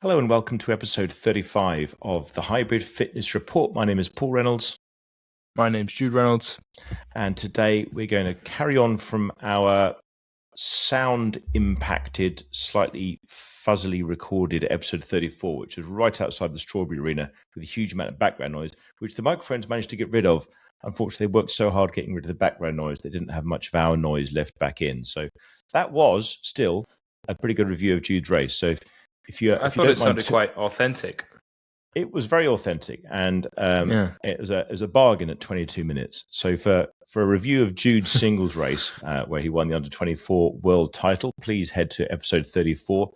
Hello and welcome to episode 35 of the Hybrid Fitness Report. My name is Paul Reynolds. My name's Jude Reynolds. And today we're going to carry on from our sound impacted, slightly fuzzily recorded episode 34, which was right outside the Strawberry Arena with a huge amount of background noise, which the microphones managed to get rid of. Unfortunately, they worked so hard getting rid of the background noise, they didn't have much of our noise left back in. So that was still a pretty good review of Jude's race. So I thought it sounded quite authentic. It was very authentic, and it was a bargain at 22 minutes. So for a review of Jude's singles race, where he won the under-24 world title, please head to episode 34.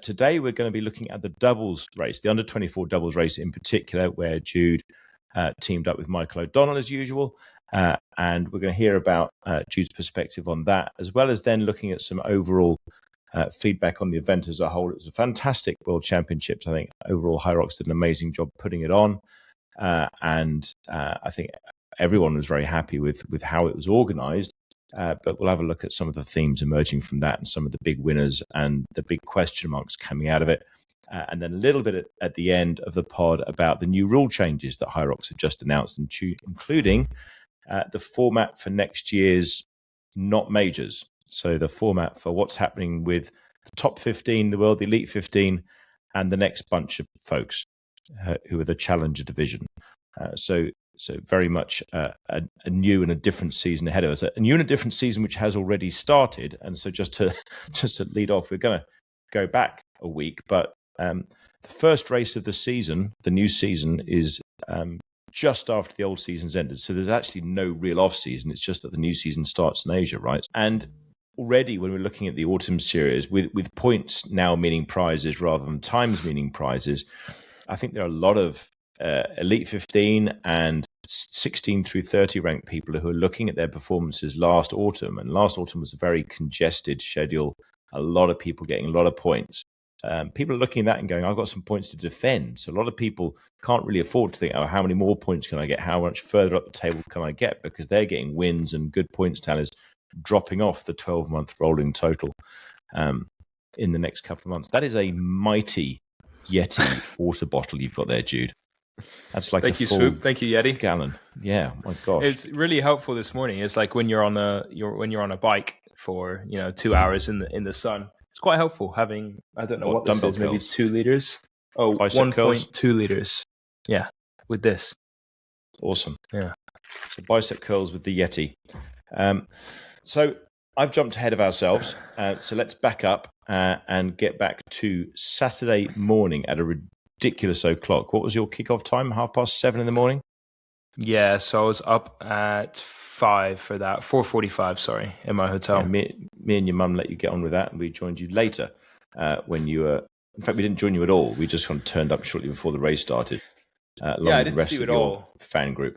Today we're going to be looking at the doubles race, the under-24 doubles race in particular, where Jude teamed up with Michael O'Donnell as usual, and we're going to hear about Jude's perspective on that, as well as then looking at some overall feedback on the event as a whole. It was a fantastic World Championships. I think overall Hyrox did an amazing job putting it on, and I think everyone was very happy with how it was organised. But we'll have a look at some of the themes emerging from that and some of the big winners and the big question marks coming out of it. And then a little bit at the end of the pod about the new rule changes that Hyrox had just announced, including the format for next year's not majors. So the format for what's happening with the top 15, the world, the elite 15, and the next bunch of folks who are the challenger division. So very much a new and a different season ahead of us. A new and a different season which has already started. And so just to lead off, we're going to go back a week. But the first race of the season, the new season, is just after the old season's ended. So there's actually no real off season. It's just that the new season starts in Asia, right? And already when we're looking at the autumn series, with points now meaning prizes rather than times meaning prizes, I think there are a lot of Elite 15 and 16 through 30 ranked people who are looking at their performances last autumn. And last autumn was a very congested schedule, a lot of people getting a lot of points. People are looking at that and going, I've got some points to defend. So a lot of people can't really afford to think, oh, how many more points can I get? How much further up the table can I get? Because they're getting wins and good points tallies dropping off the 12-month rolling total in the next couple of months. That is a mighty Yeti water bottle you've got there, Jude. That's like Thank you, Swoop. Thank you, Yeti. Gallon. Yeah, my gosh. It's really helpful this morning. It's like when you're on a bike for 2 hours in the sun. It's quite helpful having, I don't know what this is, maybe 2 liters. Oh, 1.2 liters. Yeah, with this. Awesome. Yeah. So bicep curls with the Yeti. So I've jumped ahead of ourselves. So let's back up and get back to Saturday morning at a ridiculous o'clock. What was your kickoff time? 7:30 in the morning? Yeah, so I was up at 5 for that. 4:45, sorry, in my hotel. Yeah, me and your mum let you get on with that, and we joined you later when you were... In fact, we didn't join you at all. We just kind of turned up shortly before the race started. Along I with didn't the rest see you of at your all. fan group.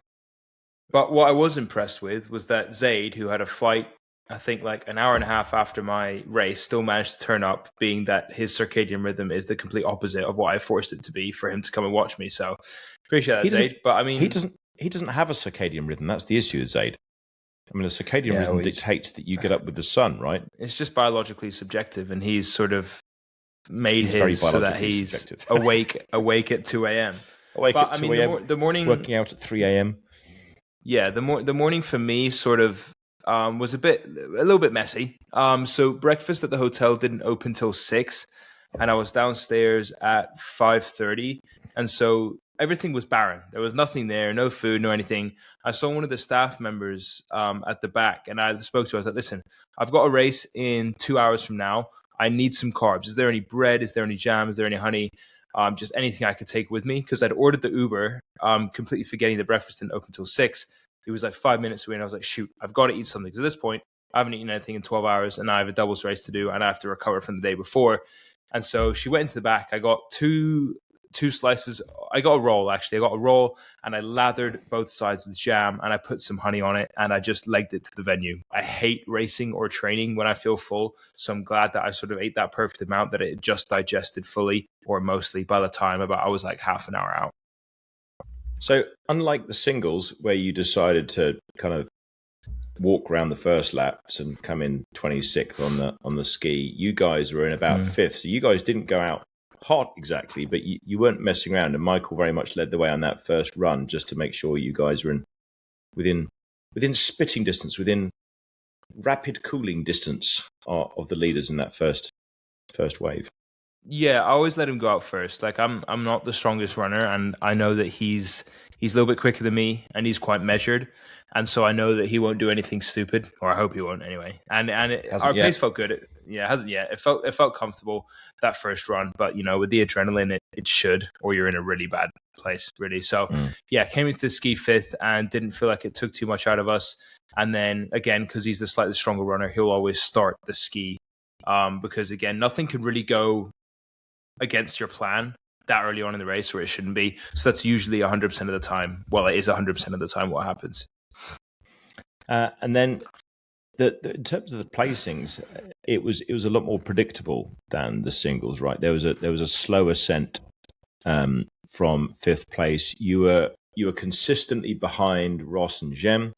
But what I was impressed with was that Zaid, who had a flight, I think like an hour and a half after my race, still managed to turn up, being that his circadian rhythm is the complete opposite of what I forced it to be for him to come and watch me. So appreciate that, Zaid. But I mean, he doesn't have a circadian rhythm. That's the issue with Zaid. I mean, a circadian rhythm dictates that you get up with the sun, right? It's just biologically subjective, and he's sort of made his so that he's awake at 2 a.m. Awake at 2 a.m. The morning, working out at 3 a.m. Yeah, the morning for me sort of was a little bit messy. So breakfast at the hotel didn't open till 6, and I was downstairs at 5:30, and so everything was barren. There was nothing there, no food, no anything. I saw one of the staff members at the back, and I spoke to her. I was like, listen, I've got a race in 2 hours from now. I need some carbs. Is there any bread? Is there any jam? Is there any honey? Just anything I could take with me, because I'd ordered the Uber, completely forgetting the breakfast didn't open until 6. It was like 5 minutes away, and I was like, shoot, I've got to eat something. Because at this point, I haven't eaten anything in 12 hours, and I have a doubles race to do, and I have to recover from the day before. And so she went into the back. I got two slices. I got a roll, actually. I got a roll, and I lathered both sides with jam, and I put some honey on it, and I just legged it to the venue. I hate racing or training when I feel full, so I'm glad that I sort of ate that perfect amount, that it just digested fully, or mostly, by the time I was like half an hour out. So unlike the singles, where you decided to kind of walk around the first laps and come in 26th on the ski, you guys were in about 5th. So you guys didn't go out hot exactly, but you weren't messing around, and Michael very much led the way on that first run just to make sure you guys were within spitting distance, within rapid cooling distance of the leaders in that first wave. Yeah, I always let him go out first. Like I'm not the strongest runner, and I know that he's a little bit quicker than me, and he's quite measured, and so I know that he won't do anything stupid, or I hope he won't anyway. And our pace felt good. It hasn't yet. It felt comfortable that first run, but with the adrenaline, it should, or you're in a really bad place, really. So came into the ski fifth and didn't feel like it took too much out of us. And then again, because he's the slightly stronger runner, he'll always start the ski. Because again, nothing can really go against your plan that early on in the race where it shouldn't be. So that's usually 100% of the time. Well, it is 100% of the time what happens. And then in terms of the placings, it was a lot more predictable than the singles, right? There was a slow ascent from fifth place. You were consistently behind Ross and Jem.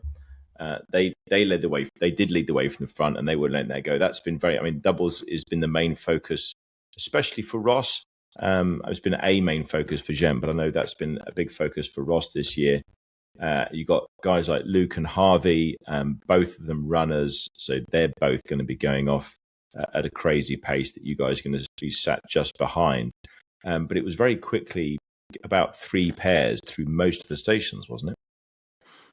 They led the way. They did lead the way from the front, and they were letting that go. That's been doubles has been the main focus, especially for Ross. It's been a main focus for Jem, but I know that's been a big focus for Ross this year. You got guys like Luke and Harvey, both of them runners, so they're both going to be going off at a crazy pace that you guys are going to be sat just behind. But it was very quickly about 3 pairs through most of the stations, wasn't it?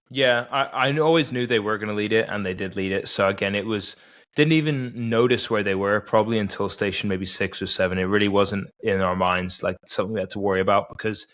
Yeah, I always knew they were going to lead it, and they did lead it. So again, didn't even notice where they were probably until station maybe 6 or 7. It really wasn't in our minds like something we had to worry about, because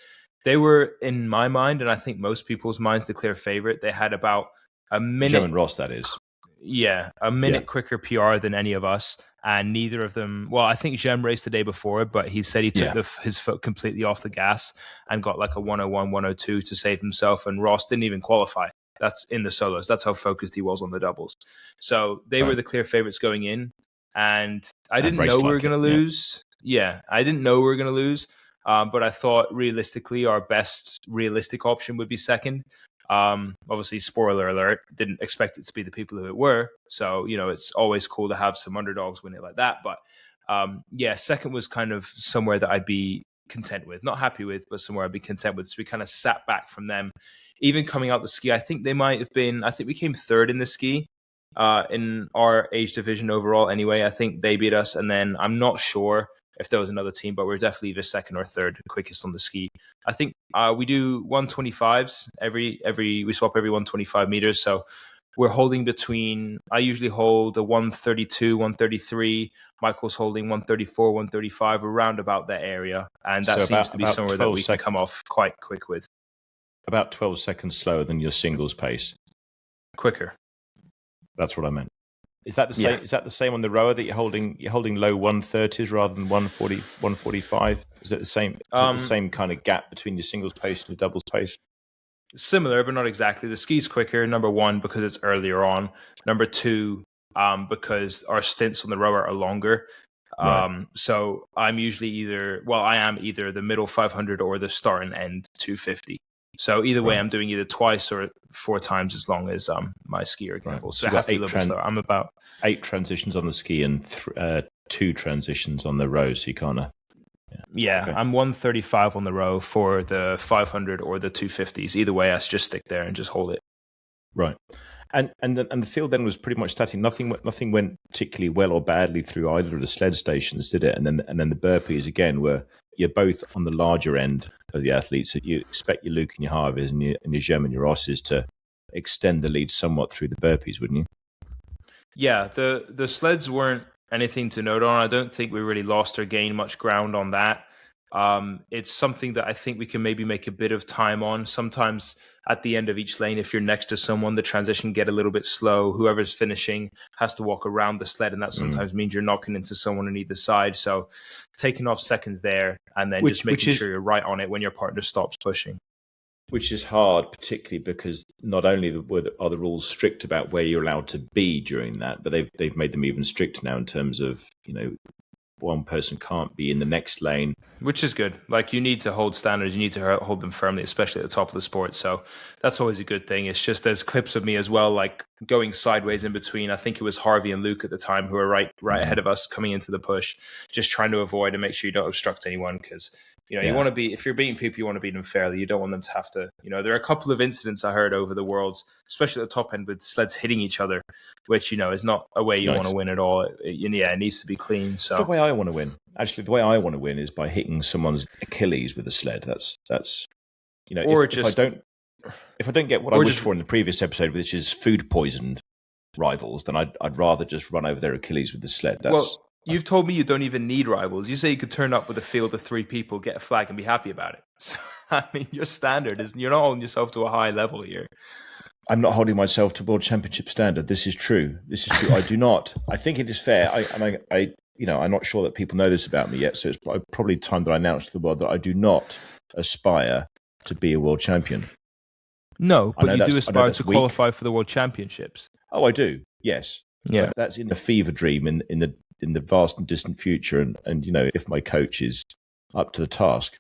they were, in my mind, and I think most people's minds, the clear favorite. They had about a minute. Jem and Ross, that is. Yeah, a minute quicker PR than any of us, and neither of them. Well, I think Jem raced the day before, but he said he took his foot completely off the gas and got like a 101, 102 to save himself. And Ross didn't even qualify. That's in the solos. That's how focused he was on the doubles. So they were the clear favorites going in, and I didn't know we were going to lose. Yeah, I didn't know we were going to lose. But I thought realistically our best realistic option would be second. Obviously, spoiler alert, didn't expect it to be the people who it were. So, it's always cool to have some underdogs win it like that. But second was kind of somewhere that I'd be content with. Not happy with, but somewhere I'd be content with. So we kind of sat back from them. Even coming out the ski, I think we came third in the ski in our age division overall anyway. I think they beat us. And then I'm not sure if there was another team, but we're definitely either second or third quickest on the ski. I think we do 125s we swap every 125 meters. So we're holding between, I usually hold a 132, 133. Michael's holding 134, 135, around about that area. And that seems to be somewhere that we can come off quite quick with. About 12 seconds slower than your singles pace. Quicker. That's what I meant. Is that the same? Yeah. Is that the same on the rower that you're holding low 130s rather than 140, 145? Is that the same? Is it the same kind of gap between your singles pace and your doubles pace? Similar, but not exactly. The ski's quicker. Number 1, because it's earlier on. Number 2, because our stints on the rower are longer. Right. So I'm usually I am either the middle 500 or the start and end 250. So either way, I'm doing either twice or 4 times as long as my skier example. Right. So it has to be a little bit slower. I'm about 8 transitions on the ski and 2 transitions on the row. So you kind of okay. I'm 135 on the row for the 500 or the 250s. Either way, I just stick there and just hold it. Right. And the field then was pretty much static. Nothing went particularly well or badly through either of the sled stations, did it? And then the burpees again you're both on the larger end of the athletes. So you expect your Luke and your Harveys and your Jem and your Rosses to extend the lead somewhat through the burpees, wouldn't you? Yeah, the sleds weren't anything to note on. I don't think we really lost or gained much ground on that. It's something that I think we can maybe make a bit of time on. Sometimes at the end of each lane, if you're next to someone, the transition can get a little bit slow. Whoever's finishing has to walk around the sled, and that sometimes means you're knocking into someone on either side. So taking off seconds there, and then just making sure you're right on it when your partner stops pushing. Which is hard, particularly because not only are the rules strict about where you're allowed to be during that, but they've made them even stricter now in terms of one person can't be in the next lane. Which is good. Like, you need to hold standards. You need to hold them firmly, especially at the top of the sport. So that's always a good thing. It's just there's clips of me as well, like going sideways in between. I think it was Harvey and Luke at the time who were right ahead of us coming into the push, just trying to avoid and make sure you don't obstruct anyone because, you want to be, if you're beating people, you want to beat them fairly. You don't want them to have to, there are a couple of incidents I heard over the Worlds, especially at the top end with sleds hitting each other, which, is not a way you want to win at all. It needs to be clean. So the way I want to win. Actually, the way I want to win is by hitting someone's Achilles with a sled. That's or if I don't get what I wished for in the previous episode, which is food poisoned rivals, then I'd rather just run over their Achilles with the sled. You've told me you don't even need rivals. You say you could turn up with a field of 3 people, get a flag, and be happy about it. So, I mean, your standard is you're not holding yourself to a high level here. I'm not holding myself to World Championship standard. This is true. I do not. I think it is fair. I'm not sure that people know this about me yet, so it's probably time that I announce to the world that I do not aspire to be a world champion. No, but you do aspire to qualify for the World Championships. Oh, I do. Yes. Yeah. But that's in the fever dream in the vast and distant future, and if my coach is up to the task,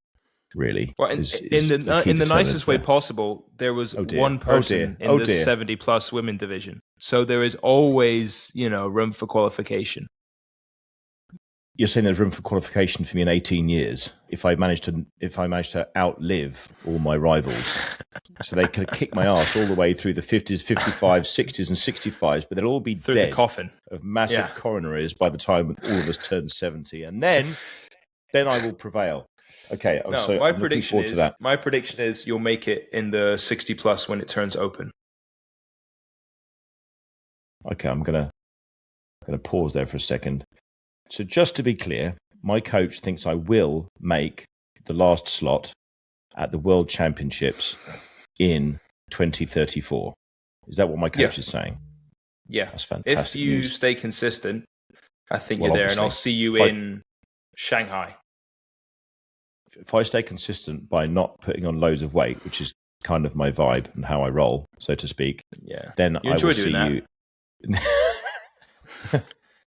really. Well, in the nicest way possible, there was one person in the 70+ women division, so there is always room for qualification. You're saying there's room for qualification for me in 18 years if I manage to outlive all my rivals, so they could kick my ass all the way through the 50s, 55s, 60s, and 65s, but they'll all be through dead the coffin of massive coronaries by the time all of us turn 70, and then I will prevail. Okay, my prediction is you'll make it in the 60+ when it turns open. Okay, I'm gonna pause there for a second. So just to be clear, my coach thinks I will make the last slot at the World Championships in 2034. Is that what my coach is saying? Yeah. That's fantastic. If you news. Stay consistent, I think you're there, and I'll see you in Shanghai. If I stay consistent by not putting on loads of weight, which is kind of my vibe and how I roll, so to speak, then I will see you.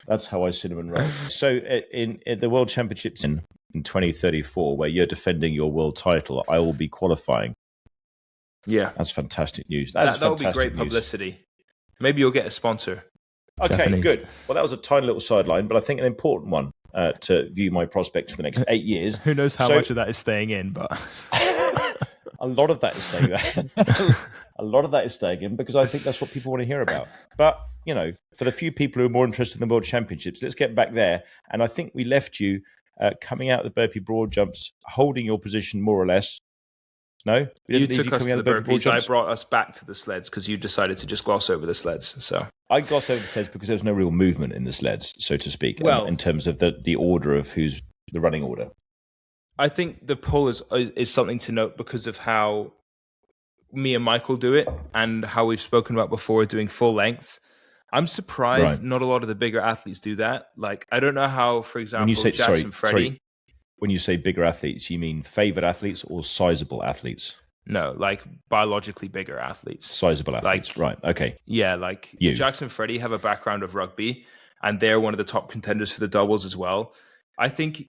That's how I cinnamon roll. So in the World Championships in 2034, where you're defending your world title, I will be qualifying. Yeah. That's fantastic news. That will be great publicity. Maybe you'll get a sponsor. Okay, Japanese. Good. Well, that was a tiny little sideline, but I think an important one to view my prospects for the next 8 years. Who knows how much of that is staying in, but... A lot of that is staying in. A lot of that is staying in because I think that's what people want to hear about. But, for the few people who are more interested in the World Championships, let's get back there. And I think we left you coming out of the burpee broad jumps, holding your position more or less. No? You took us to the burpees. I brought us back to the sleds because you decided to just gloss over the sleds. So I glossed over the sleds because there was no real movement in the sleds, so to speak, in terms of the order of who's the running order. I think the pull is something to note because of how me and Michael do it and how we've spoken about before doing full lengths. I'm surprised not a lot of the bigger athletes do that. Like, I don't know how, for example, Jackson Freddie... When you say bigger athletes, you mean favored athletes or sizable athletes? No, like biologically bigger athletes. Sizable athletes, right. Okay. Yeah, like Jackson Freddie have a background of rugby, and they're one of the top contenders for the doubles as well. I think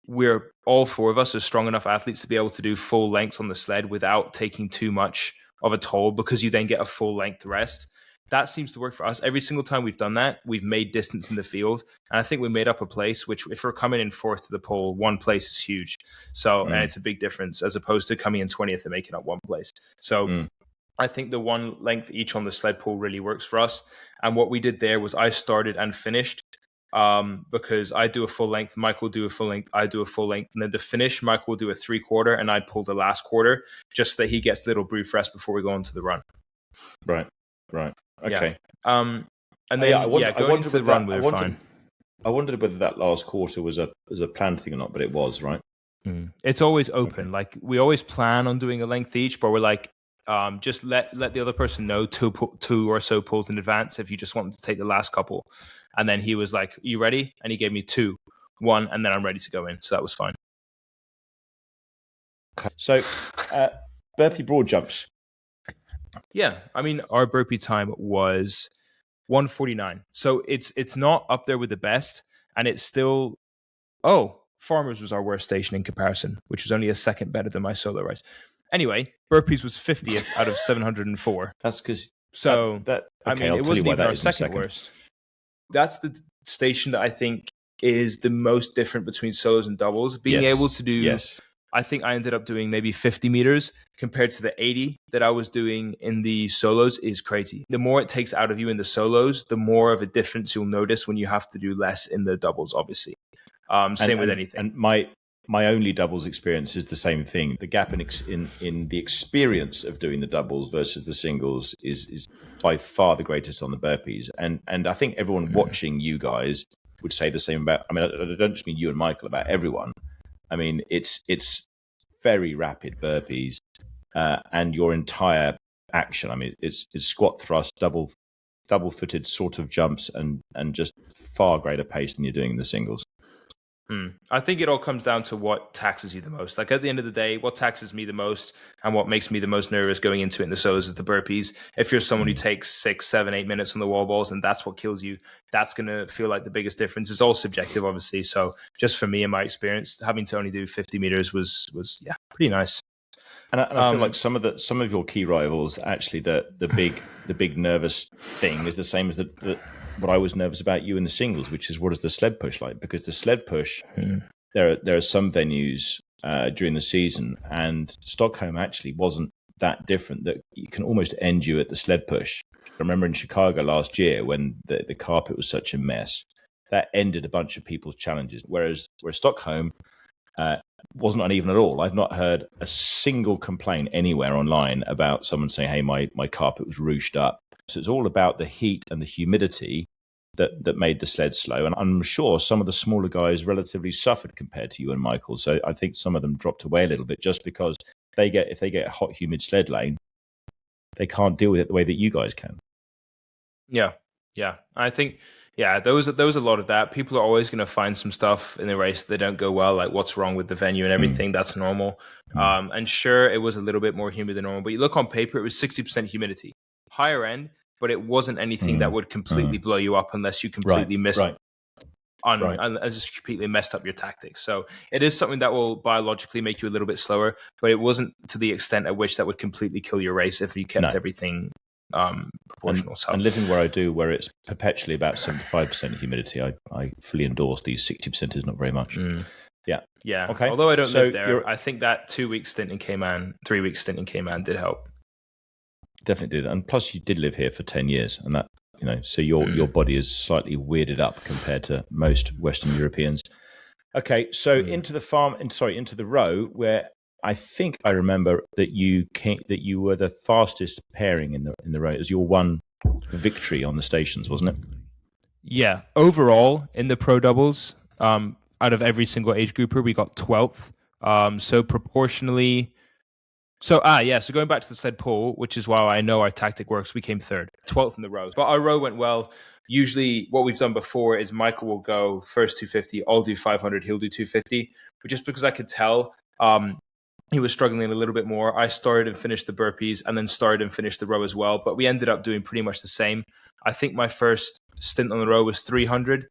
we're all 4 of us are strong enough athletes to be able to do full lengths on the sled without taking too much of a toll because you then get a full length rest. That seems to work for us. Every single time we've done that, we've made distance in the field. And I think we made up a place, which if we're coming in 4th to the pole, 1 place is huge. So, and it's a big difference as opposed to coming in 20th and making up 1 place. So I think the 1 length each on the sled pull really works for us. And what we did there was I started and finished because I do a full length, Michael do a full length, I do a full length. And then to finish, Michael will do a 3/4 and I'd pull the last quarter just so that he gets a little brief rest before we go on to the run. Right. Okay. And then going into the run, we were fine. I wondered whether that last quarter was a planned thing or not, but it was, right? It's always open. Okay. Like we always plan on doing a length each, but we're like, just let the other person know 2 or so pulls in advance if you just want them to take the last couple. And then he was like, "Are you ready?" And he gave me 2, 1, and then I'm ready to go in. So that was fine. So, burpee broad jumps. Yeah, I mean, our burpee time was 1:49. So it's not up there with the best, and it's still Oh, Farmers was our worst station in comparison, which was only a second better than my solo race. Anyway, burpees was 50th out of 704. That's because so that okay. I mean, I'll it tell you wasn't why even that our is in a second second. worst. That's the station that I think is the most different between solos and doubles. Being able to do, I think I ended up doing maybe 50 meters compared to the 80 that I was doing in the solos is crazy. The more it takes out of you in the solos, the more of a difference you'll notice when you have to do less in the doubles, obviously. Same with anything. And my only doubles experience is the same thing. The gap in the experience of doing the doubles versus the singles is by far the greatest on the burpees. And I think everyone watching you guys would say the same about. I mean, I don't just mean you and Michael, about everyone. I mean, it's very rapid burpees, and your entire action. I mean, it's squat thrust, double footed sort of jumps, and just far greater pace than you're doing in the singles. I think it all comes down to what taxes you the most. Like at the end of the day, what taxes me the most and what makes me the most nervous going into it in the solos is the burpees. If you're someone who takes 6, 7, 8 minutes on the wall balls and that's what kills you, that's going to feel like the biggest difference. It's all subjective, obviously. So just for me and my experience, having to only do 50 meters was pretty nice. And I feel like some of your key rivals, actually, the big nervous thing is the same as what I was nervous about you in the singles, which is what is the sled push like? Because the sled push, there are some venues during the season, and Stockholm actually wasn't that different. That you can almost end you at the sled push. I remember in Chicago last year when the carpet was such a mess, that ended a bunch of people's challenges. Whereas Stockholm wasn't uneven at all. I've not heard a single complaint anywhere online about someone saying, "Hey, my carpet was ruched up." So it's all about the heat and the humidity that made the sled slow. And I'm sure some of the smaller guys relatively suffered compared to you and Michael. So I think some of them dropped away a little bit just because if they get a hot, humid sled lane, they can't deal with it the way that you guys can. Yeah. I think, there was a lot of that. People are always going to find some stuff in the race that don't go well, like what's wrong with the venue and everything. That's normal. And sure, it was a little bit more humid than normal, but you look on paper, it was 60% humidity. Higher end, but it wasn't anything that would completely blow you up unless you completely just completely messed up your tactics. So it is something that will biologically make you a little bit slower, but it wasn't to the extent at which that would completely kill your race if you kept everything proportional. And living where I do, where it's perpetually about 75% humidity, I fully endorse these 60% is not very much. Yeah. Okay. Although I don't live there, I think that 2-week stint in Cayman, 3-week stint in Cayman did help. Definitely did. And plus you did live here for 10 years, and that, so your body is slightly weirded up compared to most Western Europeans. Okay, so into the row, where I think I remember that you were the fastest pairing in the row. It was your one victory on the stations, wasn't it? Yeah. Overall, in the pro doubles, out of every single age grouper, we got 12th. So proportionally. So going back to the sled pull, which is why I know our tactic works, we came 3rd, 12th in the rows. But our row went well. Usually what we've done before is Michael will go first 250, I'll do 500, he'll do 250. But just because I could tell he was struggling a little bit more, I started and finished the burpees and then started and finished the row as well. But we ended up doing pretty much the same. I think my first stint on the row was 300.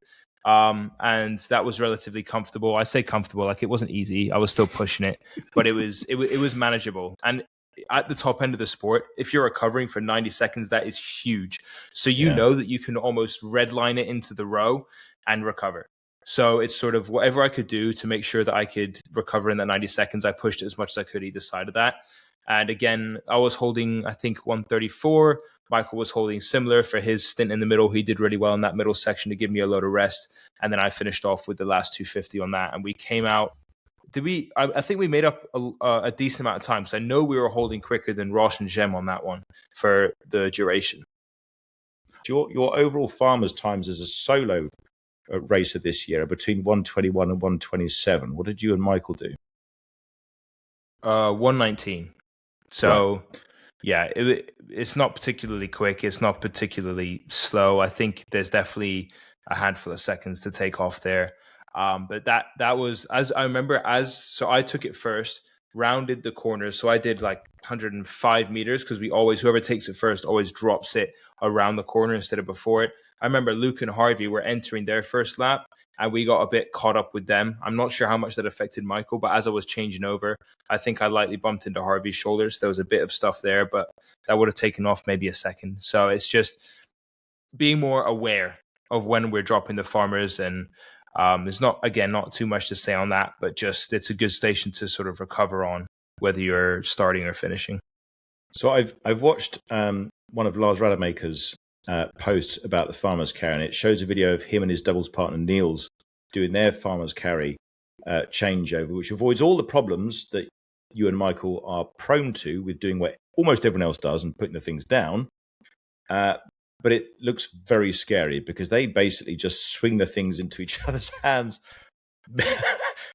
And that was relatively comfortable. I say comfortable, like it wasn't easy. I was still pushing it, but it was manageable. And at the top end of the sport, if you're recovering for 90 seconds, that is huge. So know that you can almost redline it into the row and recover. So it's sort of whatever I could do to make sure that I could recover in that 90 seconds. I pushed it as much as I could either side of that. And again, I was holding, I think, 134. Michael was holding similar for his stint in the middle. He did really well in that middle section to give me a load of rest. And then I finished off with the last 250 on that. And we came out. I think we made up a decent amount of time. So I know we were holding quicker than Roche and Gem on that one for the duration. Your overall farmers' times as a solo racer this year are between 121 and 127. What did you and Michael do? 119. So, it's not particularly quick. It's not particularly slow. I think there's definitely a handful of seconds to take off there. But that was, as I remember, so I took it first, rounded the corners. So I did like 105 meters because whoever takes it first always drops it around the corner instead of before it. I remember Luke and Harvey were entering their first lap and we got a bit caught up with them. I'm not sure how much that affected Michael, but as I was changing over, I think I lightly bumped into Harvey's shoulders. There was a bit of stuff there, but that would have taken off maybe a second. So it's just being more aware of when we're dropping the farmers, and there's not too much to say on that, but just it's a good station to sort of recover on, whether you're starting or finishing. So I've watched one of Lars Rademacher's posts about the farmer's carry, and it shows a video of him and his doubles partner Niels doing their farmer's carry changeover, which avoids all the problems that you and Michael are prone to with doing what almost everyone else does and putting the things down. But it looks very scary because they basically just swing the things into each other's hands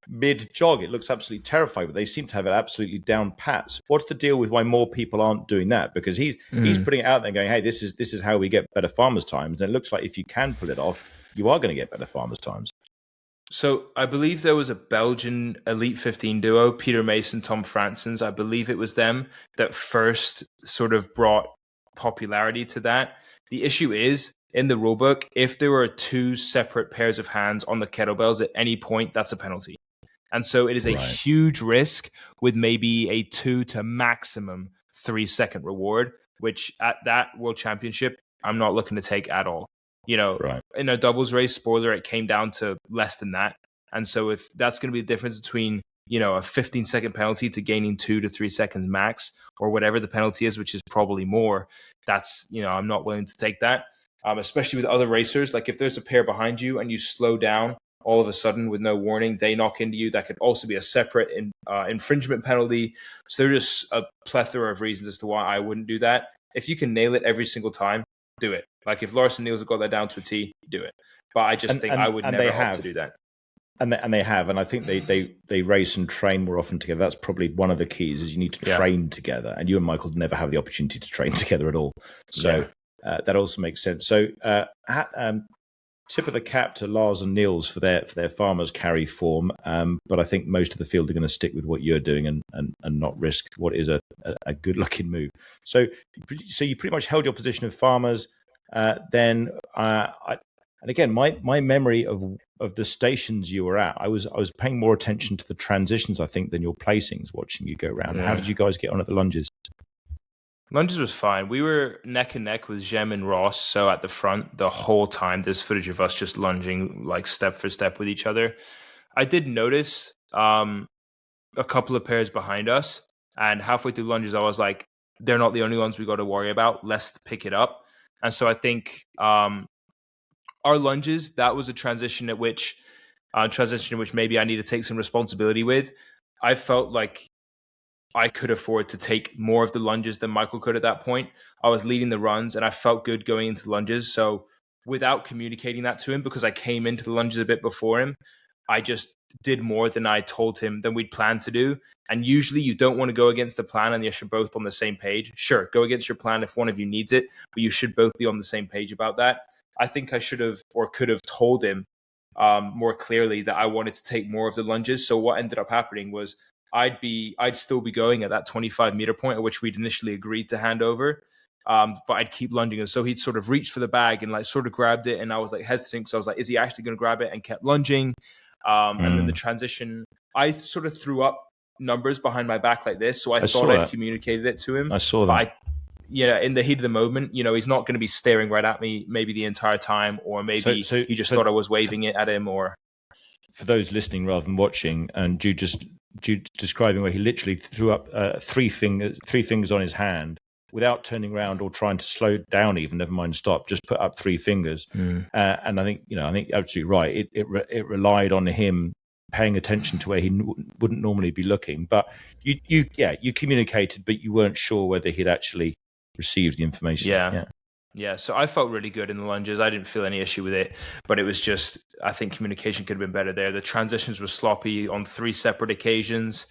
mid-jog. It looks absolutely terrifying, but they seem to have it absolutely down pat. What's the deal with why more people aren't doing that? Because he's putting it out there and going, hey, this is how we get better farmers' times. And it looks like if you can pull it off, you are going to get better farmers' times. So I believe there was a Belgian Elite 15 duo, Peter Mason, Tom Fransons. I believe it was them that first sort of brought popularity to that. The issue is, in the rulebook, if there were two separate pairs of hands on the kettlebells at any point, that's a penalty. And so it is a huge risk with maybe a 2 to maximum 3 second reward, which at that World Championship, I'm not looking to take at all. In a doubles race, spoiler, it came down to less than that. And so if that's going to be the difference between, a 15-second penalty to gaining 2 to 3 seconds max, or whatever the penalty is, which is probably more, that's, I'm not willing to take that. Especially with other racers. Like if there's a pair behind you and you slow down all of a sudden with no warning, they knock into you. That could also be a separate infringement penalty. So there's just a plethora of reasons as to why I wouldn't do that. If you can nail it every single time, do it. Like if Lars and Niels have got that down to a T, do it. But I just think I would never opt to do that. And they have, and I think they race and train more often together. That's probably one of the keys, is you need to train together. And you and Michael never have the opportunity to train together at all. So that also makes sense. So tip of the cap to Lars and Niels for their farmers carry form. But I think most of the field are going to stick with what you're doing and not risk what is a good looking move. So you pretty much held your position of farmers. Then and again, my memory of the stations you were at, I was paying more attention to the transitions, I think, than your placings watching you go around. Yeah. How did you guys get on at the lunges? Lunges was fine. We were neck and neck with Jem and Ross, so at the front the whole time. There's footage of us just lunging like step for step with each other. I did notice a couple of pairs behind us, and halfway through lunges I was like, they're not the only ones we got to worry about. Let's pick it up. And so I think our lunges, that was a transition in which maybe I need to take some responsibility with. I felt like I could afford to take more of the lunges than Michael could at that point. I was leading the runs and I felt good going into lunges. So without communicating that to him, because I came into the lunges a bit before him, I just did more than I told him than we'd planned to do. And usually you don't want to go against the plan unless you're both on the same page. Sure, go against your plan if one of you needs it, but you should both be on the same page about that. I think I should have or could have told him more clearly that I wanted to take more of the lunges. So what ended up happening was I'd still be going at that 25 meter point at which we'd initially agreed to hand over. But I'd keep lunging. And so he'd sort of reached for the bag and like sort of grabbed it. And I was like hesitant because I was like, is he actually going to grab it? And kept lunging. And then the transition, I sort of threw up numbers behind my back like this. So I thought I'd communicated it to him. I saw that. In the heat of the moment, he's not going to be staring right at me maybe the entire time, or maybe he just thought I was waving it at him. Or for those listening rather than watching, and Jude describing where he literally threw up three fingers on his hand without turning around or trying to slow down, even never mind stop, just put up 3 fingers. And I think absolutely right. It relied on him paying attention to where he wouldn't normally be looking. But you communicated, but you weren't sure whether he'd actually received the information. Yeah. So I felt really good in the lunges. I didn't feel any issue with it, but it was just, I think communication could have been better there. The transitions were sloppy on 3 separate occasions.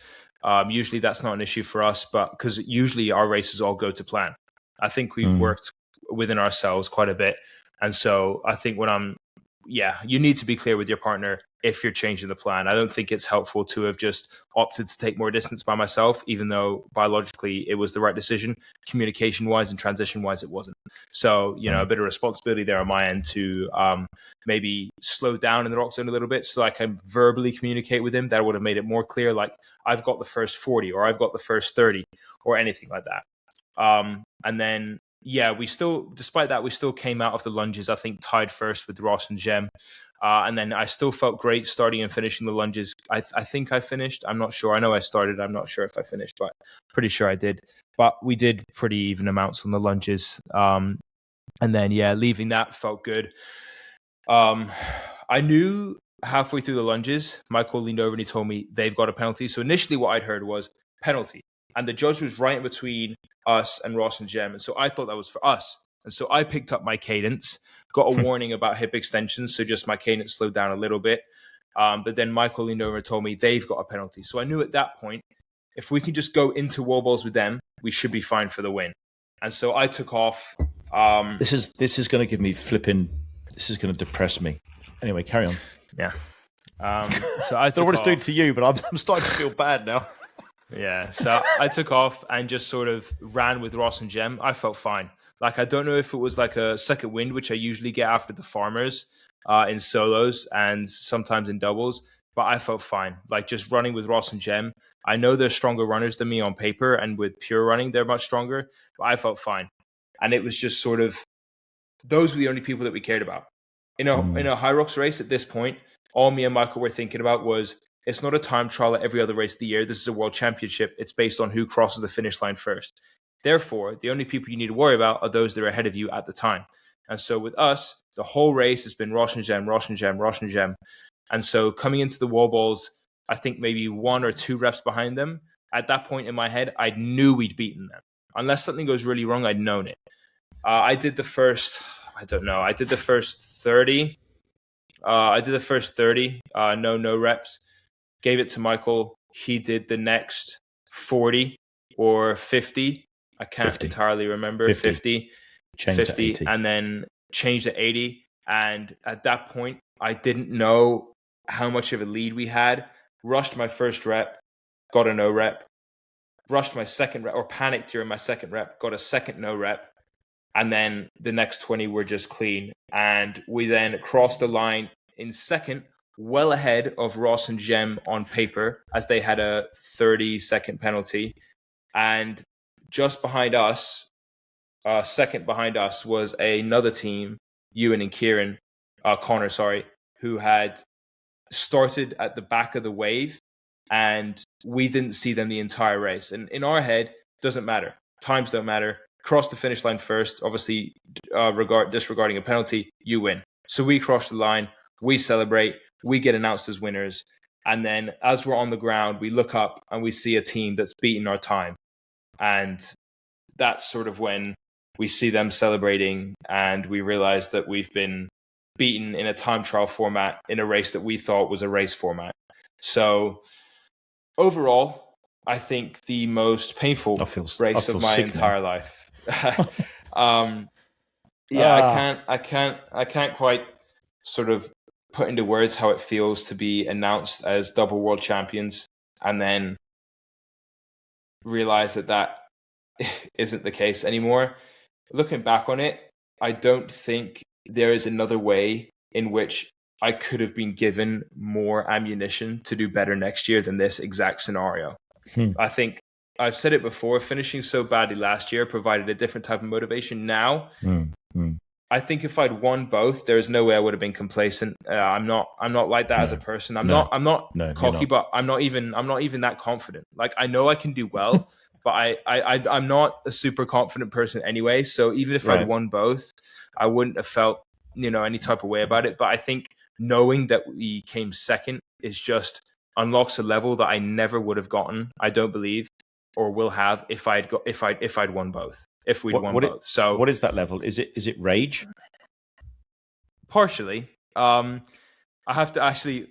Usually that's not an issue for us, but because usually our races all go to plan. I think we've worked within ourselves quite a bit. And so I think you need to be clear with your partner. if you're changing the plan. I don't think it's helpful to have just opted to take more distance by myself, even though biologically it was the right decision. Communication wise and transition wise, it wasn't. So, a bit of responsibility there on my end to maybe slow down in the rock zone a little bit so I can verbally communicate with him. That would have made it more clear, like I've got the first 40 or I've got the first 30 or anything like that. And then, despite that, we still came out of the lunges, I think, tied first with Ross and Jem. And then I still felt great starting and finishing the lunges. I think I finished. I'm not sure. I know I started. I'm not sure if I finished, but pretty sure I did. But we did pretty even amounts on the lunges. And then, leaving that felt good. I knew halfway through the lunges, Michael leaned over and he told me they've got a penalty. So initially what I'd heard was penalty. And the judge was right in between us and Ross and Jem. And so I thought that was for us. And so I picked up my cadence, got a warning about hip extension. So just my cadence slowed down a little bit. But then Michael leaned over and told me they've got a penalty. So I knew at that point, if we can just go into wall balls with them, we should be fine for the win. And so I took off. This is going to give me flipping. This is going to depress me. Anyway, carry on. Yeah. So I don't know what it's doing to you, but I'm starting to feel bad now. Yeah. So I took off and just sort of ran with Ross and Jem. I felt fine. Like, I don't know if it was like a second wind, which I usually get after the farmers in solos and sometimes in doubles, but I felt fine. Like, just running with Ross and Jem. I know they're stronger runners than me on paper, and with pure running, they're much stronger, but I felt fine. And it was just sort of, those were the only people that we cared about. In a Hyrox race at this point, all me and Michael were thinking about was, it's not a time trial at every other race of the year. This is a world championship. It's based on who crosses the finish line first. Therefore, the only people you need to worry about are those that are ahead of you at the time. And so with us, the whole race has been Ross and Jem, Ross and Jem, Ross and Jem. And so coming into the wall balls, I think maybe 1 or 2 reps behind them. At that point in my head, I knew we'd beaten them. Unless something goes really wrong, I'd known it. I did the first 30. No reps. Gave it to Michael. He did the next 40 or 50. I can't 50. entirely remember. 50. Changed 50, to 80. and then changed to 80. And at that point, I didn't know how much of a lead we had. Rushed my first rep, got a no rep. Rushed my second rep, or panicked during my second rep, got a second no rep. And then the next 20 were just clean. And we then crossed the line in second, well ahead of Ross and Jem on paper, as they had a 30-second penalty. And just behind us, second behind us, was another team, Ewan and Connor, who had started at the back of the wave, and we didn't see them the entire race. And in our head, doesn't matter. Times don't matter. Cross the finish line first, obviously disregarding a penalty, you win. So we cross the line, we celebrate, we get announced as winners. And then as we're on the ground, we look up and we see a team that's beaten our time. And that's sort of when we see them celebrating, and we realize that we've been beaten in a time trial format in a race that we thought was a race format. So overall, I think the most painful race of my entire life. I can't quite sort of put into words how it feels to be announced as double world champions and then realize that isn't the case anymore. Looking back on it, I don't think there is another way in which I could have been given more ammunition to do better next year than this exact scenario. I think I've said it before, finishing so badly last year provided a different type of motivation. Now, I think if I'd won both, there's no way I would have been complacent. I'm not like that as a person. I'm not cocky, but I'm not even that confident. Like, I know I can do well, but I'm not a super confident person anyway. So even if I'd won both, I wouldn't have felt, any type of way about it. But I think knowing that we came second is just unlocks a level that I never would have gotten, I don't believe, or will have if I'd won both. If we'd won both. So what is that level? Is it rage? Partially. I have to actually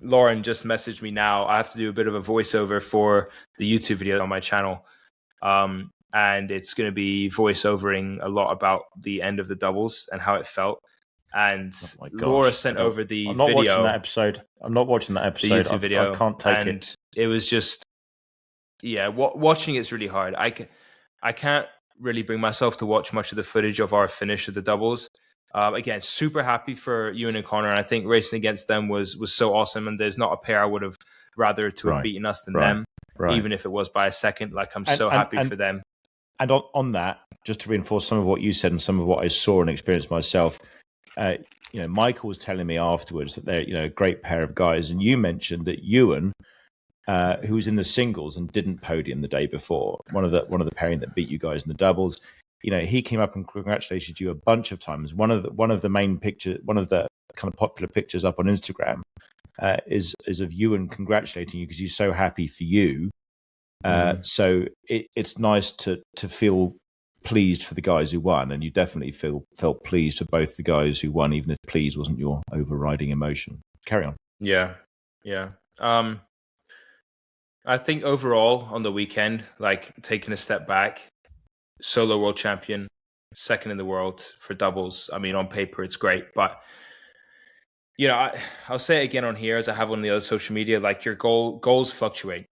Lauren just messaged me now. I have to do a bit of a voiceover for the YouTube video on my channel. And it's going to be voiceovering a lot about the end of the doubles and how it felt. and Oh my Laura gosh! sent over the I'm not watching that video, episode. I'm not watching that the episode. YouTube I video, can't take and it. it was just, yeah, watching it's really hard. I can't really bring myself to watch much of the footage of our finish of the doubles. Again, super happy for Ewan and Connor, and I think racing against them was so awesome. And there's not a pair I would have rather to have beaten us than them, even if it was by a second. Like, I'm so happy for them. And on that, just to reinforce some of what you said and some of what I saw and experienced myself, Michael was telling me afterwards that they're a great pair of guys, and you mentioned that Ewan, who was in the singles and didn't podium the day before, one of the pairing that beat you guys in the doubles, he came up and congratulated you a bunch of times. One of the main pictures, one of the kind of popular pictures up on Instagram, is of Ewan congratulating you because he's so happy for you. So it's nice to feel pleased for the guys who won, and you definitely felt pleased for both the guys who won, even if pleased wasn't your overriding emotion. Carry on. Yeah. I think overall on the weekend, like taking a step back, solo world champion, second in the world for doubles. I mean, on paper it's great, but I'll say it again on here as I have on the other social media. Like, your goals fluctuate.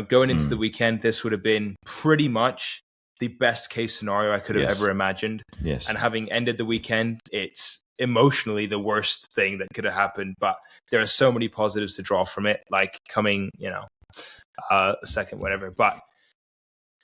Going into the weekend, this would have been pretty much the best case scenario I could have ever imagined. Yes. And having ended the weekend, it's emotionally the worst thing that could have happened. But there are so many positives to draw from it, like coming, second, whatever. But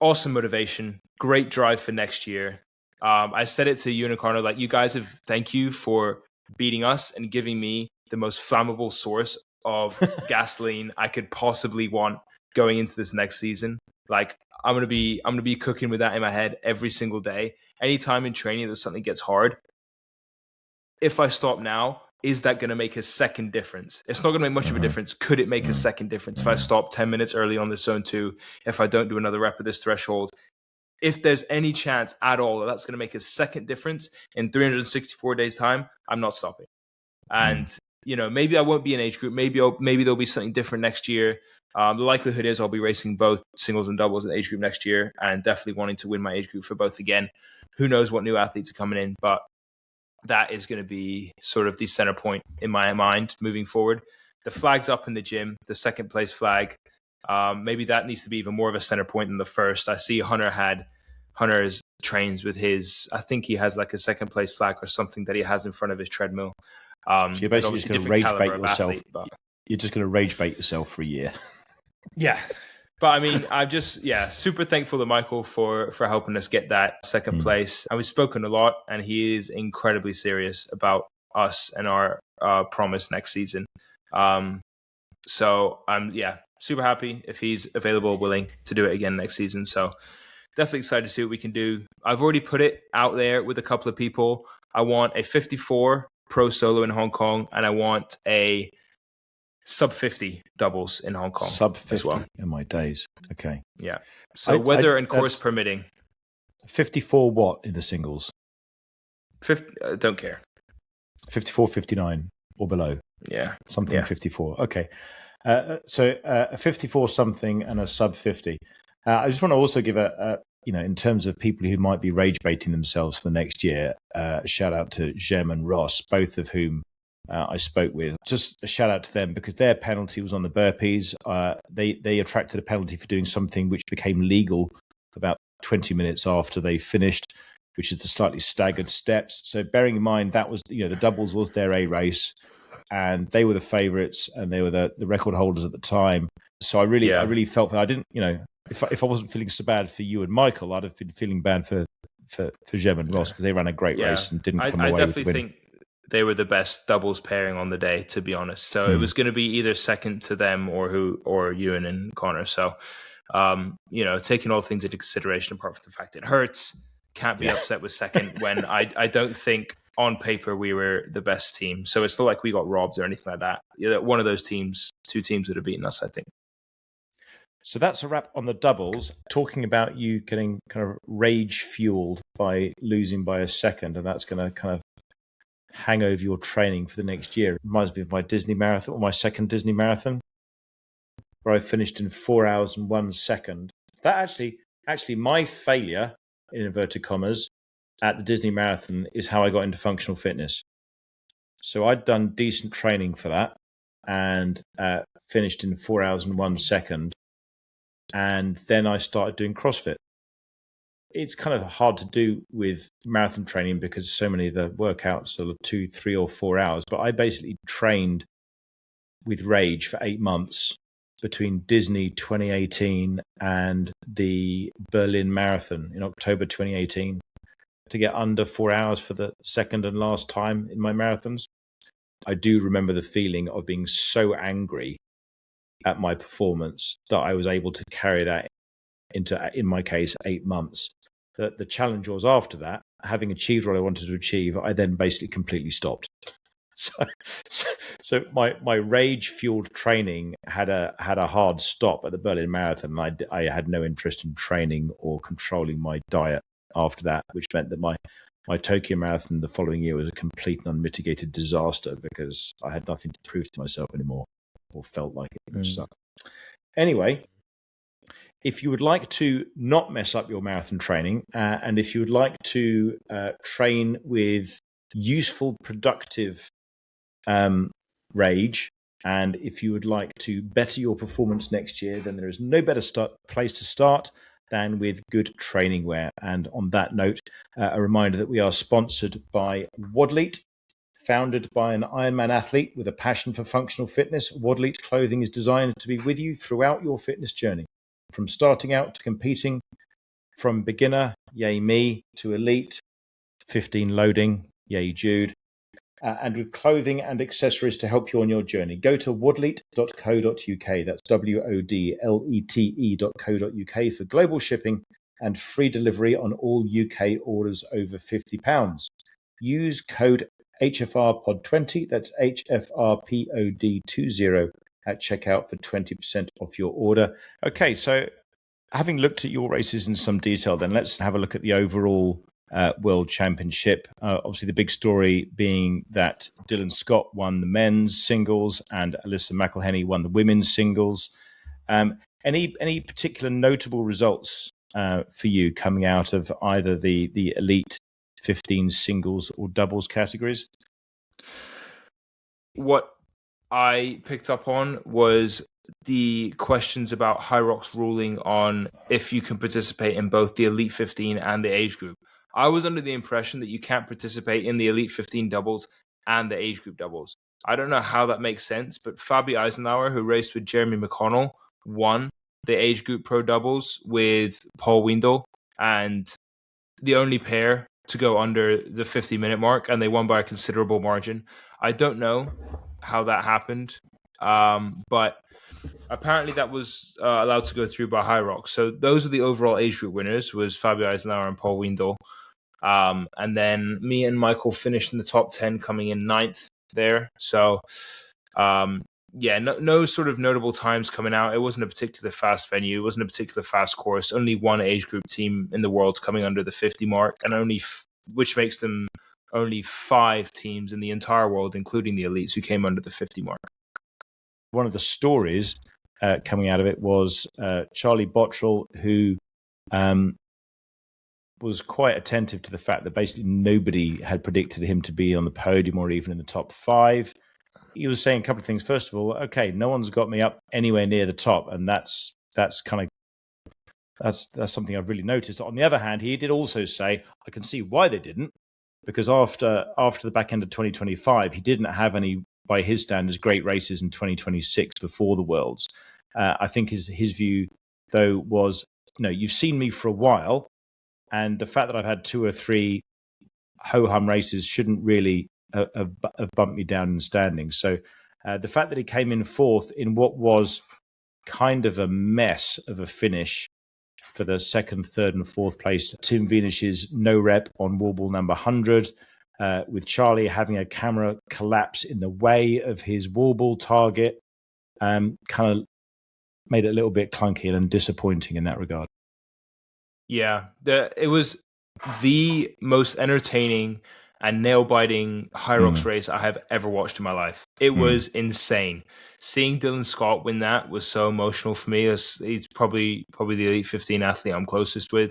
awesome motivation, great drive for next year. I said it to you and Connor, like, you guys thank you for beating us and giving me the most flammable source of gasoline I could possibly want going into this next season. Like, I'm gonna be cooking with that in my head every single day. Anytime in training that something gets hard, if I stop now, is that going to make a second difference? It's not going to make much of a difference. Could it make a second difference if I stop 10 minutes early on this zone 2, if I don't do another rep of this threshold? If there's any chance at all that that's going to make a second difference in 364 days time, I'm not stopping. And maybe I won't be in age group. Maybe there'll be something different next year. The likelihood is I'll be racing both singles and doubles in age group next year, and definitely wanting to win my age group for both again. Who knows what new athletes are coming in, but that is going to be sort of the center point in my mind moving forward. The flag's up in the gym, the second place flag. Maybe that needs to be even more of a center point than the first. I see Hunter's trains with his, I think he has like a second place flag or something that he has in front of his treadmill. So you're basically just going to rage bait yourself. You're just going to rage bait yourself for a year. Yeah. But I mean, I'm just, super thankful to Michael for helping us get that second place. And we've spoken a lot, and he is incredibly serious about us and our promise next season. So I'm, super happy if he's available, willing to do it again next season. So definitely excited to see what we can do. I've already put it out there with a couple of people. I want a 54 pro solo in Hong Kong, and I want a sub 50 doubles in Hong Kong. Sub 50 as well. In my days. Okay. Yeah. So weather and course permitting. 54 what in the singles? 50, don't care. 54, 59 or below. Yeah. Something 54. Okay. So a 54 something and a sub 50. I just want to also give in terms of people who might be rage baiting themselves for the next year, a shout out to Jem and Ross, both of whom I spoke with. Just a shout out to them because their penalty was on the burpees. They attracted a penalty for doing something which became legal about 20 minutes after they finished, which is the slightly staggered steps. So bearing in mind that was, the doubles was their A race, and they were the favourites and they were the record holders at the time. So I really felt that I didn't, if I wasn't feeling so bad for you and Michael, I'd have been feeling bad for Jem and Ross because they ran a great race and didn't come away with the win. I definitely think they were the best doubles pairing on the day, to be honest. So it was going to be either second to them or Ewan and Connor. So, taking all things into consideration, apart from the fact it hurts, can't be upset with second when I don't think on paper we were the best team. So it's not like we got robbed or anything like that. One of those teams, two teams would have beaten us, I think. So that's a wrap on the doubles. Talking about you getting kind of rage fueled by losing by a second, and that's going to kind of hang over your training for the next year. It reminds me of my Disney marathon, or my second Disney marathon, where I finished in 4 hours and 1 second. That actually my failure, in inverted commas, at the Disney marathon is how I got into functional fitness. So I'd done decent training for that and finished in 4 hours and 1 second. And then I started doing CrossFit. It's kind of hard to do with marathon training because so many of the workouts are 2, 3, or 4 hours. But I basically trained with Rage for 8 months between Disney 2018 and the Berlin Marathon in October 2018 to get under 4 hours for the second and last time in my marathons. I do remember the feeling of being so angry at my performance that I was able to carry that into, in my case, 8 months. The challenge was after that, having achieved what I wanted to achieve, I then basically completely stopped. So my rage fueled training had a hard stop at the Berlin Marathon. I had no interest in training or controlling my diet after that, which meant that my Tokyo Marathon the following year was a complete and unmitigated disaster because I had nothing to prove to myself anymore, or felt like it, which sucked. Anyway, if you would like to not mess up your marathon training, and if you would like to train with useful, productive rage, and if you would like to better your performance next year, then there is no better place to start than with good training wear. And on that note, a reminder that we are sponsored by Wadleet. Founded by an Ironman athlete with a passion for functional fitness, Wadleet clothing is designed to be with you throughout your fitness journey. From starting out to competing, from beginner, yay me, to elite, 15 loading, yay Jude, and with clothing and accessories to help you on your journey. Go to wadleet.co.uk, that's WODLETE.co.uk for global shipping and free delivery on all UK orders over £50. Use code HFRPOD20, that's HFRPOD20 at checkout for 20% off your order. Okay, so having looked at your races in some detail, then let's have a look at the overall World Championship. Obviously, the big story being that Dylan Scott won the men's singles and Alyssa McElhenney won the women's singles. Any particular notable results for you coming out of either the elite 15 singles or doubles categories? What I picked up on was the questions about Hyrox ruling on if you can participate in both the Elite 15 and the age group. I was under the impression that you can't participate in the Elite 15 doubles and the age group doubles. I don't know how that makes sense, but Fabi Eisenhower, who raced with Jeremy McConnell, won the age group pro doubles with Paul Wendell, and the only pair to go under the 50-minute mark, and they won by a considerable margin. I don't know how that happened, but apparently that was allowed to go through by Hyrox. So those are the overall age group winners, was Fabio Eisenhower and Paul Wendell. And then me and Michael finished in the top 10, coming in 9th there. So, no sort of notable times coming out. It wasn't a particular fast venue. It wasn't a particular fast course. Only one age group team in the world coming under the 50 mark, and which makes them only 5 teams in the entire world, including the elites, who came under the 50 mark. One of the stories coming out of it was Charlie Bottrell, who was quite attentive to the fact that basically nobody had predicted him to be on the podium or even in the top 5. He was saying a couple of things. First of all, okay, no one's got me up anywhere near the top, and that's something I've really noticed. On the other hand, he did also say, I can see why they didn't, because after the back end of 2025, he didn't have any, by his standards, great races in 2026 before the Worlds. I think his view, though, was, you've seen me for a while, and the fact that I've had 2 or 3 ho-hum races shouldn't really have bumped me down in the standings. So the fact that he came in 4th in what was kind of a mess of a finish for the 2nd, 3rd, and 4th place, Tim Venish's no rep on wall ball number 100, with Charlie having a camera collapse in the way of his wall ball target, kind of made it a little bit clunky and disappointing in that regard. Yeah, it was the most entertaining and nail-biting Hyrox race I have ever watched in my life. It was insane. Seeing Dylan Scott win that was so emotional for me. He's probably the Elite 15 athlete I'm closest with.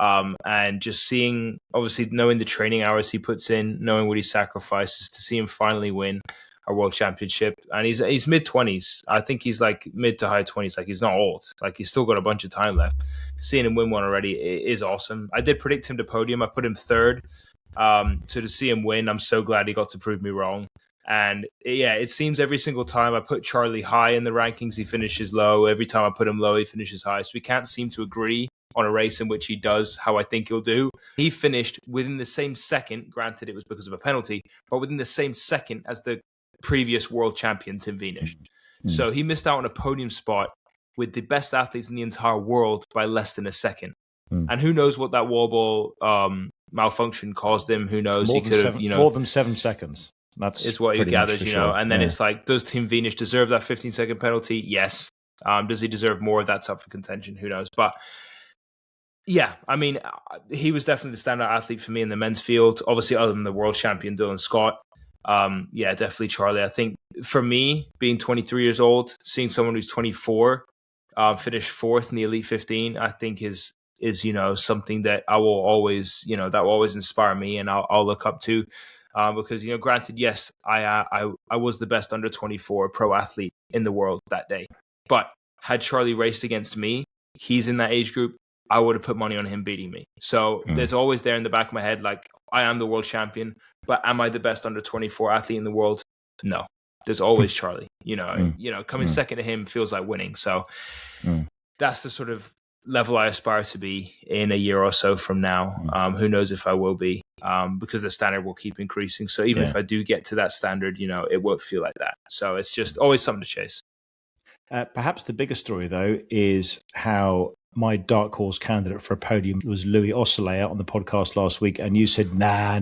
And just seeing, obviously knowing the training hours he puts in, knowing what he sacrifices to see him finally win a world championship. And he's mid-20s. I think he's like mid to high 20s. Like, he's not old. Like, he's still got a bunch of time left. Seeing him win one already is awesome. I did predict him to podium. I put him third. So to see him win, I'm so glad he got to prove me wrong. And yeah, it seems every single time I put Charlie high in the rankings, he finishes low. Every time I put him low, he finishes high. So we can't seem to agree on a race in which he does how I think he'll do. He finished within the same second, granted it was because of a penalty, but within the same second as the previous world champion, Tim Vienisch. So he missed out on a podium spot with the best athletes in the entire world by less than a second. And who knows what that wall ball malfunction caused him? Who knows? He could have, more than 7 seconds. That's what he gathers, sure. And then it's like, does Tim Vienisch deserve that 15-second penalty? Yes. Does he deserve more? That's up for contention. Who knows? But yeah, I mean, he was definitely the standout athlete for me in the men's field. Obviously, other than the world champion Dylan Scott. Yeah, definitely Charlie. I think for me, being 23 years old, seeing someone who's 24 finish fourth in the Elite 15, I think is something that I will always, that will always inspire me and I'll look up to. Because, granted, yes, I was the best under 24 pro athlete in the world that day. But had Charlie raced against me, he's in that age group, I would have put money on him beating me. So there's always there in the back of my head, like, I am the world champion, but am I the best under 24 athlete in the world? No. There's always Charlie. Coming second to him feels like winning. So that's the sort of level I aspire to be in a year or so from now. Who knows if I will be, because the standard will keep increasing. So even if I do get to that standard, it won't feel like that. So it's just always something to chase. Perhaps the bigger story, though, is how my dark horse candidate for a podium was Louis Ossoleya on the podcast last week, and you said, nah.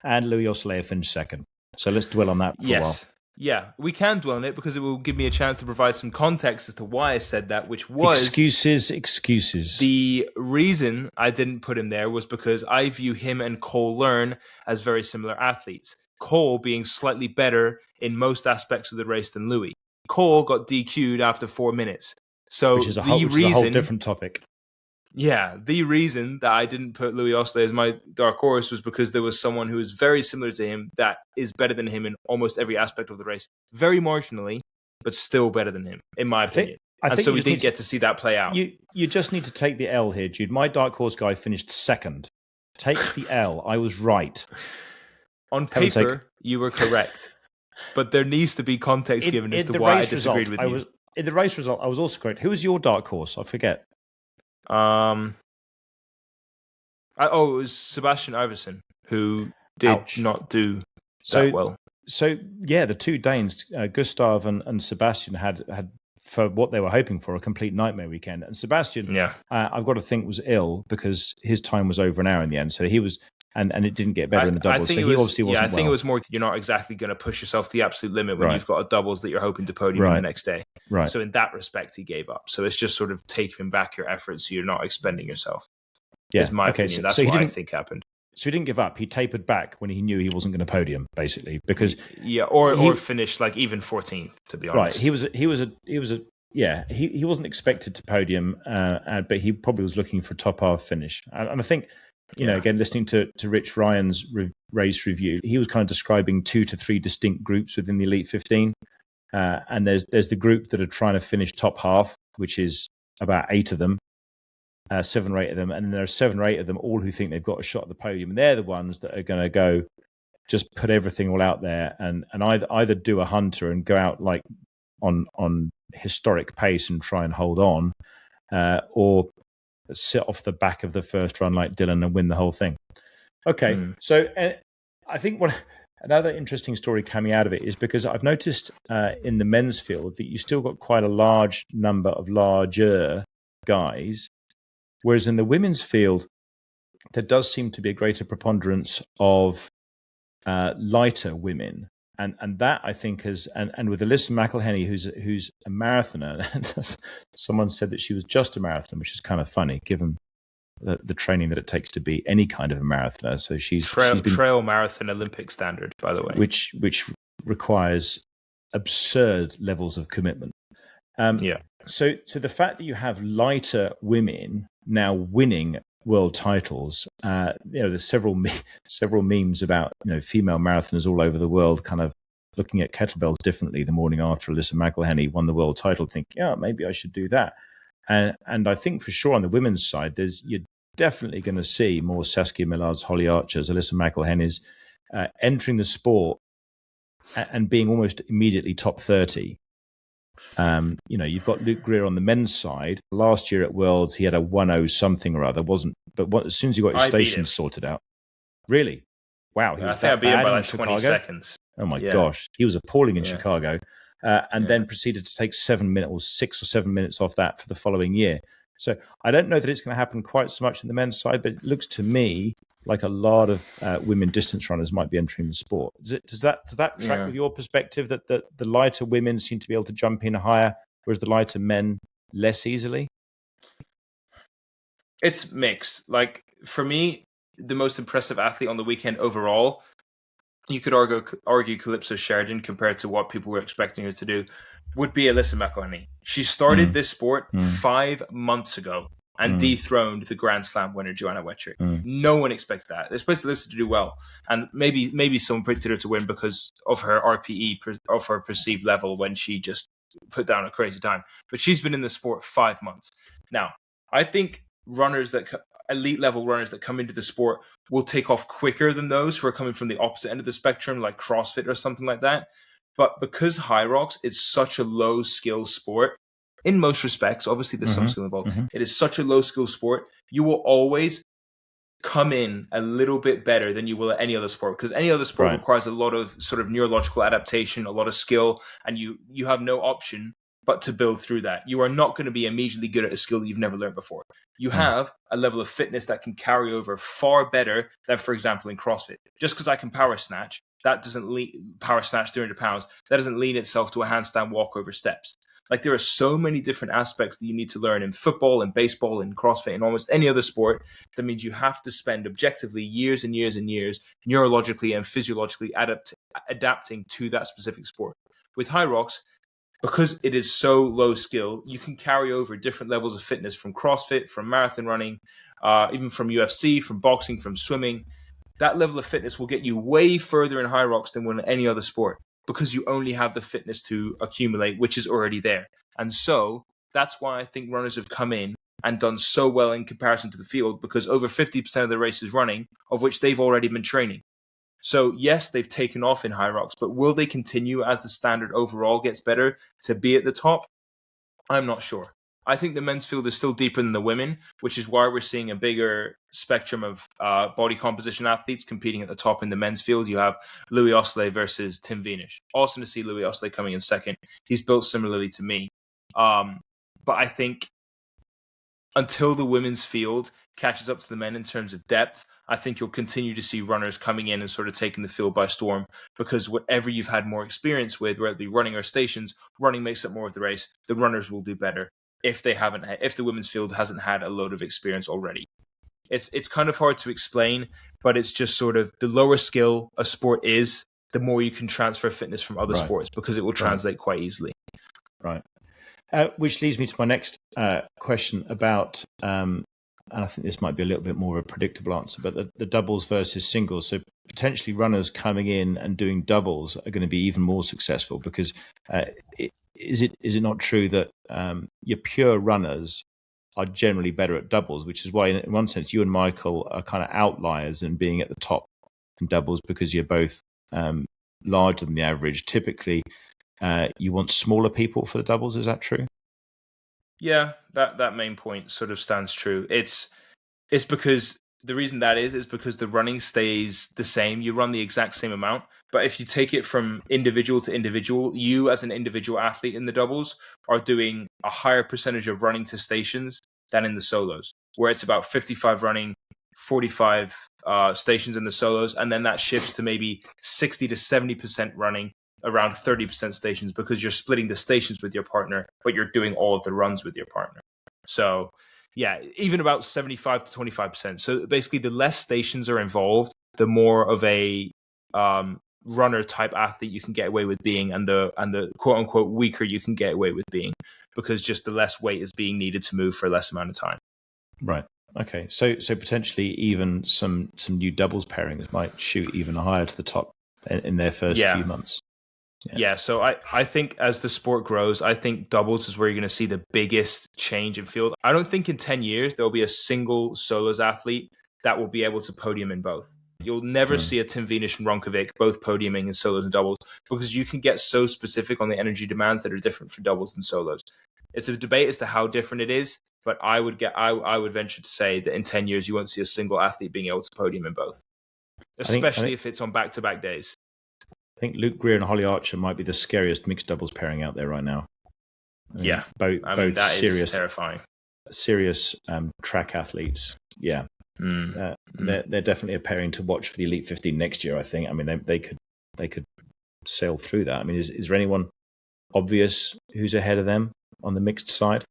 And Louis Ossoleya finished second. So let's dwell on that for a while. Yeah, we can dwell on it because it will give me a chance to provide some context as to why I said that, which was... Excuses. The reason I didn't put him there was because I view him and Cole Learn as very similar athletes. Cole being slightly better in most aspects of the race than Louis. Cole got DQ'd after 4 minutes. So which is a whole different topic. Yeah, the reason that I didn't put Louis Ossoleya as my dark horse was because there was someone who is very similar to him that is better than him in almost every aspect of the race. Very marginally, but still better than him, in my opinion. I think we didn't get to see that play out. You just need to take the L here, Jude. My dark horse guy finished second. Take the L. I was right. On paper, you were correct. But there needs to be context given as to why I disagreed with you. In the race result, I was also correct. Who was your dark horse? I forget. It was Sebastian Iversen, who did not do that well. So yeah, the two Danes, Gustav and Sebastian, had for what they were hoping for a complete nightmare weekend. And Sebastian, I've got to think, was ill because his time was over an hour in the end. So he was, and it didn't get better in the doubles. So he obviously wasn't. I think it was more. You're not exactly going to push yourself to the absolute limit when you've got a doubles that you're hoping to podium the next day. Right. So in that respect, he gave up. So it's just sort of taking back your efforts, so you're not expending yourself. Yeah, is my opinion. That's what I think happened. So he didn't give up. He tapered back when he knew he wasn't going to podium, basically, because or finish like even 14th. To be honest, right? He wasn't expected to podium, but he probably was looking for a top half finish. And I think, again, listening to Rich Ryan's race review, he was kind of describing 2 to 3 distinct groups within the Elite 15. And there's the group that are trying to finish top half, which is about 8 of them. 7 or 8 of them, and then there are 7 or 8 of them all who think they've got a shot at the podium, and they're the ones that are going to go just put everything all out there and either do a hunter and go out like on historic pace and try and hold on, or sit off the back of the first run like Dylan and win the whole thing. Okay, so I think another interesting story coming out of it is because I've noticed in the men's field that you still got quite a large number of larger guys. Whereas in the women's field, there does seem to be a greater preponderance of lighter women, and that I think has and with Alyssa McElhenney, who's a marathoner, someone said that she was just a marathoner, which is kind of funny given the training that it takes to be any kind of a marathoner. So she's been trail marathon Olympic standard, by the way, which requires absurd levels of commitment. So the fact that you have lighter women now winning world titles. There's several memes about female marathoners all over the world kind of looking at kettlebells differently the morning after Alyssa McElhenney won the world title, think, yeah, maybe I should do that. And I think for sure on the women's side, you're definitely going to see more Saskia Millards, Holly Archers, Alyssa McElhenney's entering the sport and being almost immediately top 30. You've got Luke Greer on the men's side. Last year at Worlds, he had a 1:0 something or other. As soon as he got his stations sorted out, really, wow, he was I think I beat him by like 20 seconds. Oh my gosh, he was appalling in Chicago, and then proceeded to take 7 minutes or 6 or 7 minutes off that for the following year. So I don't know that it's going to happen quite so much in the men's side, but it looks to me like a lot of women distance runners might be entering the sport. Does that track with your perspective that the lighter women seem to be able to jump in higher, whereas the lighter men less easily? It's mixed. Like for me, the most impressive athlete on the weekend overall, you could argue Calypso Sheridan compared to what people were expecting her to do, would be Alyssa McElhenney. She started this sport 5 months ago and dethroned the Grand Slam winner, Joanna Wetrick. No one expected that. They're supposed to listen to do well. And maybe someone predicted her to win because of her RPE, of her perceived level when she just put down a crazy time. But she's been in the sport 5 months. Now, I think elite level runners that come into the sport will take off quicker than those who are coming from the opposite end of the spectrum, like CrossFit or something like that. But because Hyrox is such a low skill sport, in most respects, obviously there's some skill involved. It is such a low skill sport. You will always come in a little bit better than you will at any other sport, because any other sport requires a lot of sort of neurological adaptation, a lot of skill, and you have no option but to build through that. You are not going to be immediately good at a skill that you've never learned before. You have a level of fitness that can carry over far better than, for example, in CrossFit. Just because I can power snatch, power snatch 300 pounds, that doesn't lean itself to a handstand walk over steps. Like there are so many different aspects that you need to learn in football and baseball and CrossFit and almost any other sport. That means you have to spend objectively years and years and years neurologically and physiologically adapting to that specific sport. With Hyrox, because it is so low skill, you can carry over different levels of fitness from CrossFit, from marathon running, even from UFC, from boxing, from swimming. That level of fitness will get you way further in Hyrox than in any other sport, because you only have the fitness to accumulate, which is already there. And so that's why I think runners have come in and done so well in comparison to the field, because over 50% of the race is running, of which they've already been training. So yes, they've taken off in Hyrox, but will they continue as the standard overall gets better to be at the top? I'm not sure. I think the men's field is still deeper than the women, which is why we're seeing a bigger spectrum of body composition athletes competing at the top in the men's field. You have Louis Osley versus Tim Vienisch. Awesome to see Louis Osley coming in second. He's built similarly to me. But I think until the women's field catches up to the men in terms of depth, I think you'll continue to see runners coming in and sort of taking the field by storm, because whatever you've had more experience with, whether it be running or stations, running makes up more of the race. The runners will do better if the women's field hasn't had a load of experience already. It's kind of hard to explain, but it's just sort of the lower skill a sport is, the more you can transfer fitness from other sports, because it will translate quite easily. Right. Which leads me to my next question about, and I think this might be a little bit more of a predictable answer, but the doubles versus singles. So potentially runners coming in and doing doubles are going to be even more successful, because is it not true that your pure runners are generally better at doubles, which is why in one sense you and Michael are kind of outliers in being at the top in doubles, because you're both larger than the average. Typically, you want smaller people for the doubles. Is that true? Yeah, that main point sort of stands true. It's because the reason that is because the running stays the same. You run the exact same amount, but if you take it from individual to individual, you as an individual athlete in the doubles are doing a higher percentage of running to stations than in the solos, where it's about 55 running, 45 stations in the solos, and then that shifts to maybe 60 to 70% running, around 30% stations, because you're splitting the stations with your partner, but you're doing all of the runs with your partner. So yeah, even about 75 to 25%. So basically the less stations are involved, the more of a runner type athlete you can get away with being, and the quote unquote weaker you can get away with being, because just the less weight is being needed to move for a less amount of time. Right. Okay. So potentially even some new doubles pairings might shoot even higher to the top in their first few months. Yeah, so I think as the sport grows, I think doubles is where you're going to see the biggest change in field. I don't think in 10 years there'll be a single solos athlete that will be able to podium in both. You'll never see a Tim Venus and Ronkovic both podiuming in solos and doubles because you can get so specific on the energy demands that are different for doubles and solos. It's a debate as to how different it is, but I would venture to say that in 10 years you won't see a single athlete being able to podium in both, especially if it's on back-to-back days. I think Luke Greer and Holly Archer might be the scariest mixed doubles pairing out there right now. Both that serious, is terrifying. Serious track athletes. Yeah, they're definitely a pairing to watch for the Elite 15 next year. I think. I mean, they could sail through that. I mean, is there anyone obvious who's ahead of them on the mixed side?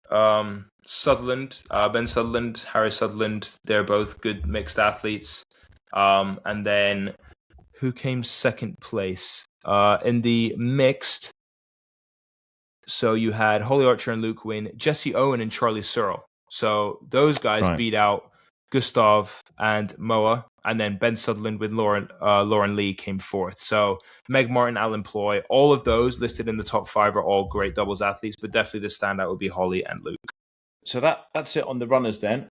Sutherland, Ben Sutherland, Harry Sutherland. They're both good mixed athletes. And then who came second place in the mixed? So you had Holly Archer and Luke Wynn, Jesse Owen and Charlie Searle. So those guys beat out Gustav and Moa, and then Ben Sutherland with Lauren Lee came fourth. So Meg Martin, Alan Ploy, all of those listed in the top 5 are all great doubles athletes, but definitely the standout would be Holly and Luke. So that's it on the runners then.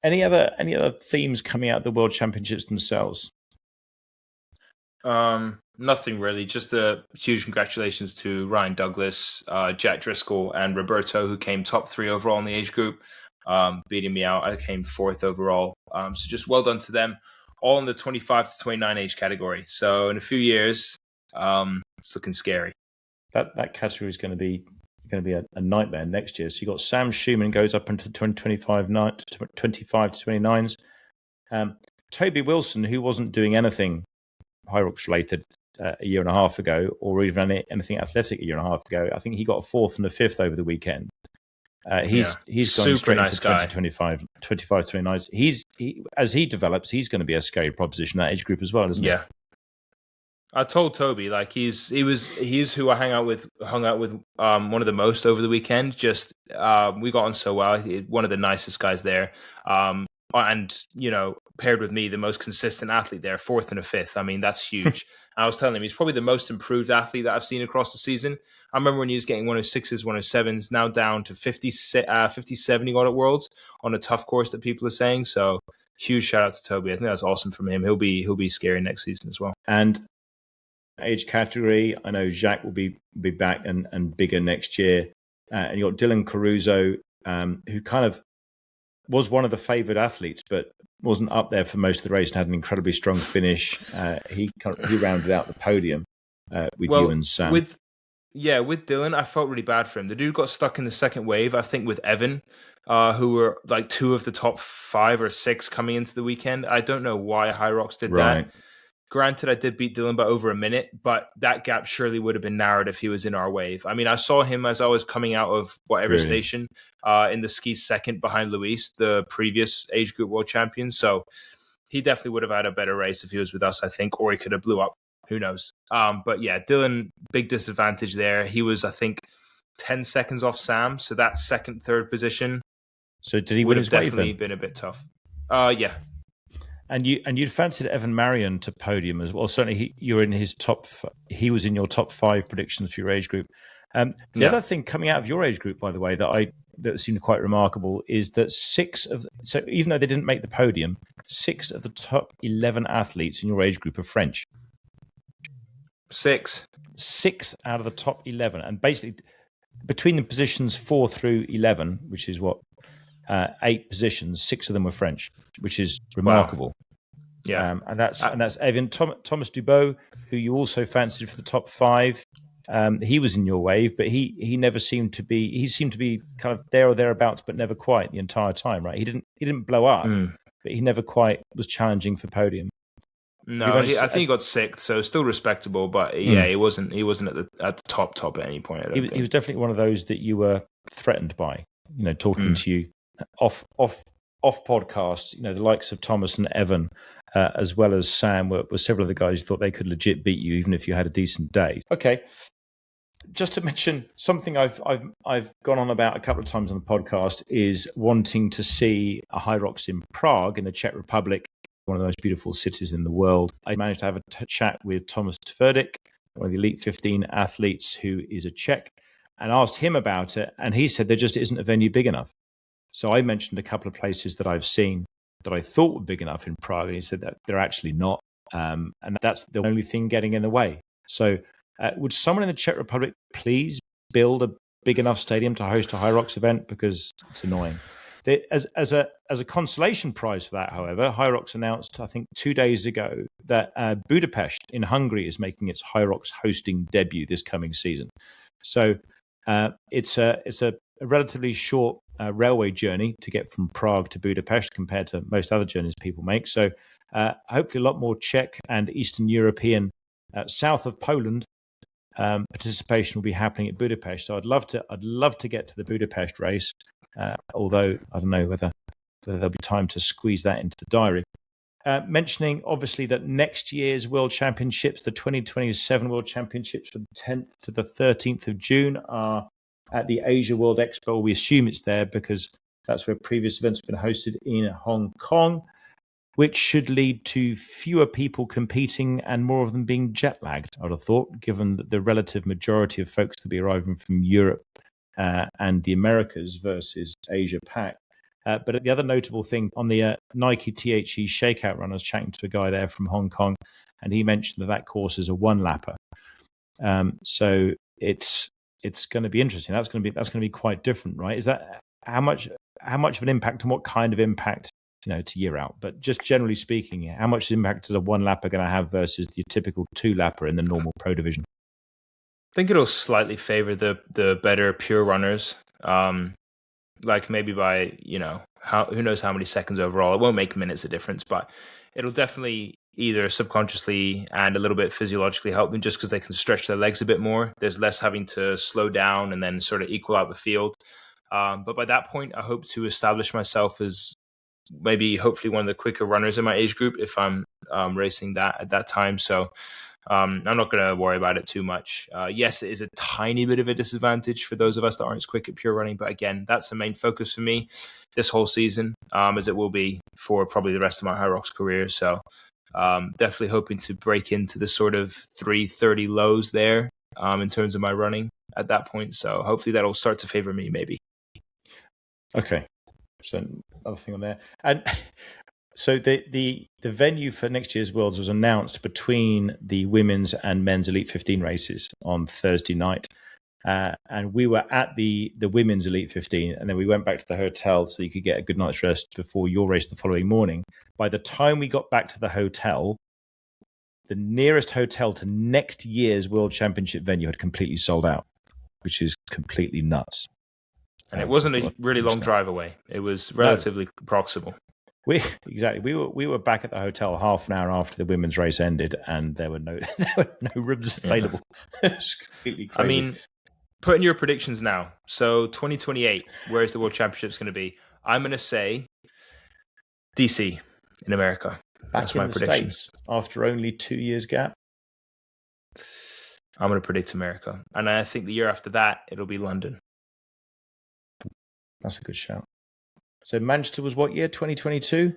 Any other themes coming out of the World Championships themselves? Nothing really. Just a huge congratulations to Ryan Douglas, Jack Driscoll, and Roberto, who came top 3 overall in the age group, beating me out. I came 4th overall. So just well done to them. All in the 25 to 29 age category. So in a few years, it's looking scary. That category is going to be a nightmare next year. So you got Sam Schumann goes up into 25 to 29s. Toby Wilson, who wasn't doing anything Hyrox related a year and a half ago, or even anything athletic a year and a half ago, I think he got a 4th and a 5th over the weekend. He's going straight into 25 to 29s. As he develops, he's going to be a scary proposition in that age group as well, isn't he? Yeah. I told Toby, like he's who I hung out with one of the most over the weekend. Just we got on so well. One of the nicest guys there. And paired with me, the most consistent athlete there, 4th and a 5th. I mean, that's huge. I was telling him he's probably the most improved athlete that I've seen across the season. I remember when he was getting 106s, 107s, now down to 57 he got at Worlds on a tough course that people are saying. So huge shout out to Toby. I think that's awesome from him. He'll be scary next season as well. And age category, I know Jacques will be back and bigger next year. And you got Dylan Caruso, who kind of was one of the favoured athletes, but wasn't up there for most of the race and had an incredibly strong finish. He rounded out the podium with you and Sam. With Dylan, I felt really bad for him. The dude got stuck in the second wave, I think, with Evan, who were like 2 of the top 5 or 6 coming into the weekend. I don't know why Hyrox did that. Granted, I did beat Dylan by over a minute, but that gap surely would have been narrowed if he was in our wave. I mean, I saw him as I was coming out of whatever station in the ski second behind Luis, the previous age group world champion. So he definitely would have had a better race if he was with us, I think, or he could have blew up. Who knows? But yeah, Dylan, big disadvantage there. He was, I think, 10 seconds off Sam. So that second, third position. So did he win his wave then? Would have definitely been a bit tough. Yeah. And you'd fancied Evan Marion to podium as well. Certainly, you're in his top. He was in your top 5 predictions for your age group. The other thing coming out of your age group, by the way, that seemed quite remarkable is that so even though they didn't make the podium, 6 of the top 11 athletes in your age group are French. 6 out of the top 11, and basically between the positions 4 through 11, which is 8 positions, 6 of them were French, which is remarkable. Wow. Yeah, and that's Evan Thomas Dubois, who you also fancied for the top 5. He was in your wave, but he never seemed to be. He seemed to be kind of there or thereabouts, but never quite the entire time. Right? He didn't blow up, but he never quite was challenging for podium. No, I think he got 6th, so still respectable. But he wasn't at the top at any point. He was definitely one of those that you were threatened by. Talking to you off podcast, the likes of Thomas and Evan, as well as Sam, were several of the guys who thought they could legit beat you, even if you had a decent day. Okay, just to mention something I've gone on about a couple of times on the podcast is wanting to see a Hyrox in Prague in the Czech Republic, one of the most beautiful cities in the world. I managed to have a chat with Thomas Tverdik, one of the Elite 15 athletes who is a Czech, and asked him about it. And he said there just isn't a venue big enough. So I mentioned a couple of places that I've seen that I thought were big enough in Prague, and he said that they're actually not. And that's the only thing getting in the way. So would someone in the Czech Republic please build a big enough stadium to host a Hyrox event? Because it's annoying. As a consolation prize for that, however, Hyrox announced, I think 2 days ago, that Budapest in Hungary is making its Hyrox hosting debut this coming season. So it's a relatively short railway journey to get from Prague to Budapest compared to most other journeys people make. So hopefully a lot more Czech and Eastern European, south of Poland, participation will be happening at Budapest. So I'd love to get to the Budapest race, although I don't know whether there'll be time to squeeze that into the diary. Mentioning obviously that next year's World Championships, the 2027 World Championships from the 10th to the 13th of June, are at the Asia World Expo. We assume it's there because that's where previous events have been hosted in Hong Kong, which should lead to fewer people competing and more of them being jet lagged, I would have thought, given that the relative majority of folks to be arriving from Europe and the Americas versus Asia Pac. But the other notable thing on the Nike THE Shakeout Run, I was chatting to a guy there from Hong Kong, and he mentioned that course is a one-lapper. So it's going to be interesting. That's going to be quite different, right? Is that how much of an impact and what kind of impact, to year out? But just generally speaking, how much impact is a one-lapper going to have versus the typical two-lapper in the normal pro division? I think it'll slightly favor the better pure runners. Like maybe by, who knows how many seconds overall. It won't make minutes a difference, but it'll definitely either subconsciously and a little bit physiologically help them just because they can stretch their legs a bit more. There's less having to slow down and then sort of equal out the field. But by that point, I hope to establish myself as hopefully one of the quicker runners in my age group if I'm racing that at that time. So I'm not going to worry about it too much. Yes, it is a tiny bit of a disadvantage for those of us that aren't as quick at pure running. But again, that's the main focus for me this whole season, as it will be for probably the rest of my Hyrox career. So definitely hoping to break into the sort of 3:30 lows there in terms of my running at that point. So hopefully that'll start to favor me maybe. Okay. So another thing on there. And so the venue for next year's Worlds was announced between the women's and men's Elite 15 races on Thursday night. And we were at the women's Elite 15, and then we went back to the hotel so you could get a good night's rest before your race the following morning. By the time we got back to the hotel, the nearest hotel to next year's World Championship venue had completely sold out, which is completely nuts. And it wasn't a really long drive away. It was relatively proximal. We were back at the hotel half an hour after the women's race ended, and there were no rooms available. It's completely crazy. I mean, put in your predictions now. So 2028, where is the World Championships going to be? I'm going to say DC in America. That's my prediction. States, after only 2 years gap. I'm going to predict America, and I think the year after that it'll be London. That's a good shout. So Manchester was what year? 2022?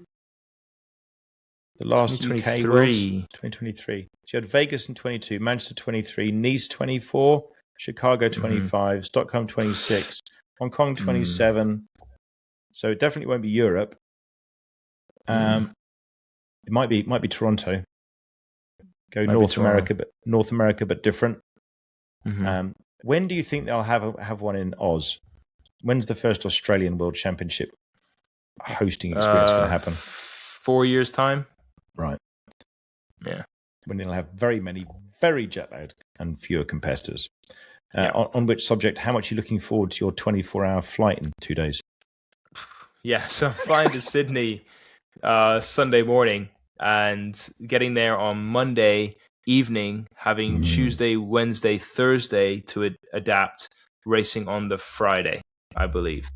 The last UK Worlds? 2023. So you had Vegas in 22, Manchester 23, Nice 24, Chicago 25, Stockholm 26, Hong Kong 27. So it definitely won't be Europe. It might be Toronto. Go North America, but different. When do you think they'll have one in Oz? When's the first Australian World Championship hosting experience going to happen? 4 years' time. Right. Yeah. When they'll have very many, very jet-lagged and fewer competitors. On which subject, how much are you looking forward to your 24-hour flight in 2 days? Yeah, so I'm flying to Sydney Sunday morning and getting there on Monday evening, having Tuesday, Wednesday, Thursday to adapt, racing on the Friday, I believe.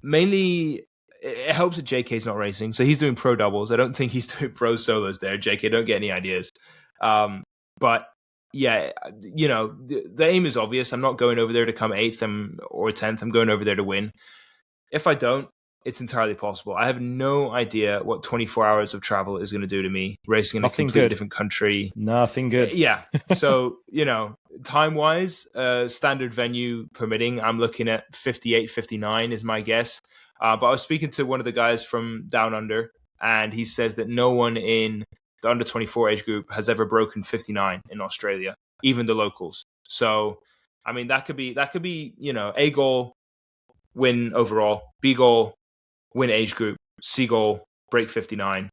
Mainly, it helps that JK's not racing, so he's doing pro doubles. I don't think he's doing pro solos there. JK, don't get any ideas. But yeah, the aim is obvious. I'm not going over there to come 8th or 10th. I'm going over there to win. If I don't, it's entirely possible. I have no idea what 24 hours of travel is going to do to me, racing in a completely different country. Nothing good. Yeah. So, time-wise, standard venue permitting, I'm looking at 58, 59 is my guess. But I was speaking to one of the guys from Down Under, and he says that no one in the under 24 age group has ever broken 59 in Australia, even the locals. So, I mean, that could be, A goal, win overall, B goal, win age group, C goal, break 59.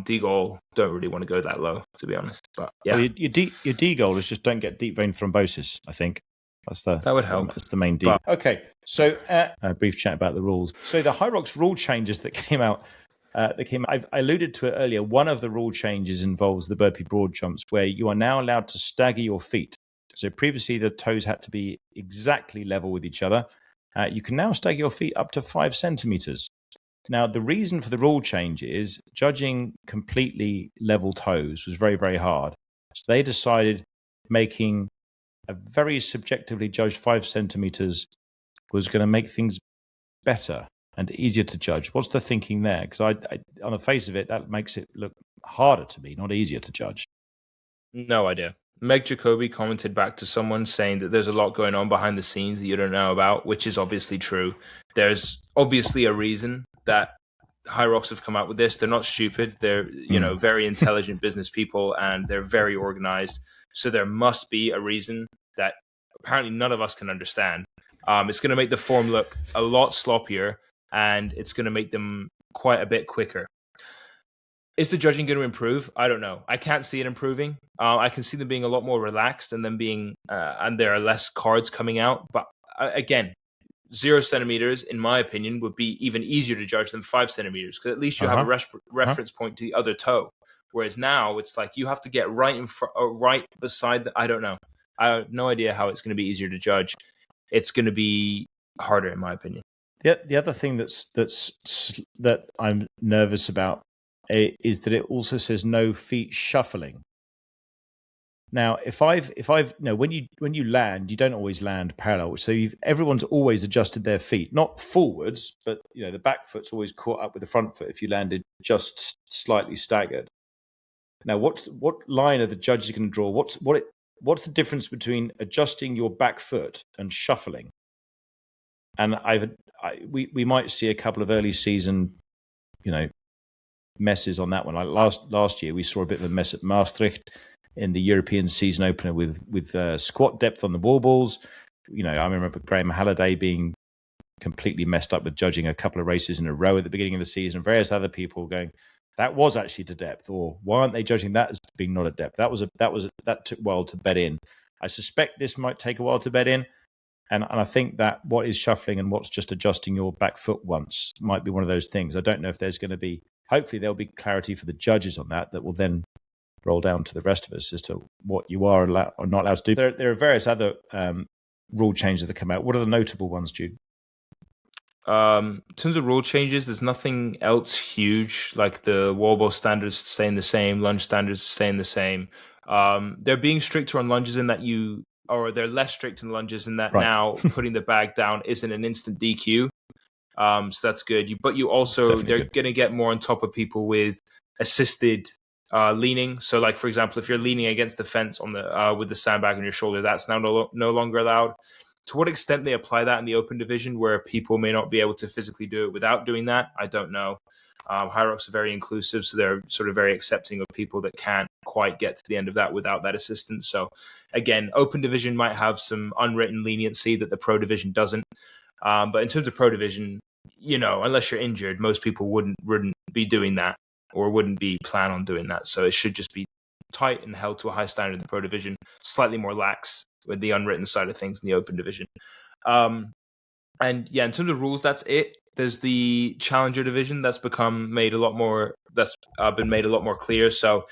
D goal, don't really want to go that low, to be honest. But yeah, well, your D goal is just don't get deep vein thrombosis. I think that would help. That's the main D. Okay, so a brief chat about the rules. So the Hyrox rule changes that came out. I alluded to it earlier. One of the rule changes involves the burpee broad jumps, where you are now allowed to stagger your feet. So previously the toes had to be exactly level with each other. You can now stagger your feet up to 5 centimeters. Now, the reason for the rule change is judging completely level toes was very, very hard. So they decided making a very subjectively judged 5 centimeters was going to make things better and easier to judge. What's the thinking there? Because on the face of it, that makes it look harder to me, not easier to judge. No idea. Meg Jacoby commented back to someone saying that there's a lot going on behind the scenes that you don't know about, which is obviously true. There's obviously a reason that Hyrox have come out with this. They're not stupid. They're, very intelligent business people, and they're very organized. So there must be a reason that apparently none of us can understand. It's going to make the form look a lot sloppier, and it's going to make them quite a bit quicker. Is the judging going to improve? I don't know. I can't see it improving. I can see them being a lot more relaxed and them being, and there are less cards coming out. But again, 0 centimeters, in my opinion, would be even easier to judge than 5 centimeters, because at least you have a reference point to the other toe. Whereas now it's like you have to get right in front, or right beside. I don't know. I have no idea how it's going to be easier to judge. It's going to be harder, in my opinion. The other thing that I'm nervous about is that it also says no feet shuffling. Now, when you land, you don't always land parallel. So everyone's always adjusted their feet, not forwards, but the back foot's always caught up with the front foot if you landed just slightly staggered. Now, what line are the judges going to draw? What's the difference between adjusting your back foot and shuffling? And we might see a couple of early season, messes on that one. Like last year, we saw a bit of a mess at Maastricht in the European season opener with squat depth on the wall balls. I remember Graham Halliday being completely messed up with judging a couple of races in a row at the beginning of the season. Various other people going, that was actually to depth, or why aren't they judging that as being not at depth? That took a while to bed in. I suspect this might take a while to bed in. And I think that what is shuffling and what's just adjusting your back foot once might be one of those things. I don't know if there's going to be, hopefully there'll be clarity for the judges on that will then roll down to the rest of us as to what you are allowed or not allowed to do. There are various other rule changes that come out. What are the notable ones, Jude? In terms of rule changes, there's nothing else huge. Like the wall ball standards staying the same, lunge standards staying the same. They're being stricter on lunges in that they're less strict in lunges in that now putting the bag down isn't an instant DQ. So that's good. They're going to get more on top of people with assisted leaning. So, like for example, if you're leaning against the fence on the with the sandbag on your shoulder, that's now no longer allowed. To what extent they apply that in the open division, where people may not be able to physically do it without doing that, I don't know. Hyrox are very inclusive, so they're sort of very accepting of people that can't quite get to the end of that without that assistance. So, again, open division might have some unwritten leniency that the pro division doesn't. But in terms of pro division, unless you're injured, most people wouldn't be doing that or wouldn't be plan on doing that. So it should just be tight and held to a high standard in the pro division, slightly more lax with the unwritten side of things in the open division. And yeah, in terms of rules, that's it. There's the challenger division that's been made a lot more clear. So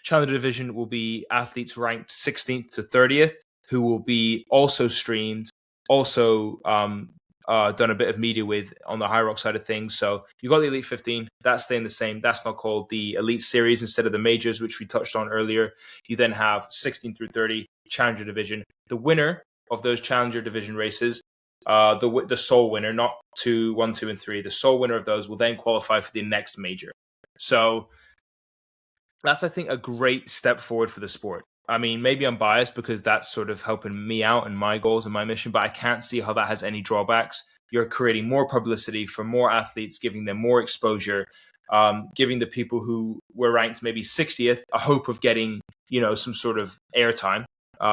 challenger division will be athletes ranked 16th to 30th, who will be also streamed, also done a bit of media with on the Hyrox side of things. So you got the Elite 15, that's staying the same. That's not called the Elite Series instead of the majors, which we touched on earlier. You then have 16 through 30 Challenger Division. The winner of those Challenger Division races, the sole winner, not 2, 1, 2, and 3, the sole winner of those will then qualify for the next major. So that's, I think, a great step forward for the sport. I mean, maybe I'm biased because that's sort of helping me out and my goals and my mission, but I can't see how that has any drawbacks. You're creating more publicity for more athletes, giving them more exposure, giving the people who were ranked maybe 60th a hope of getting, some sort of airtime,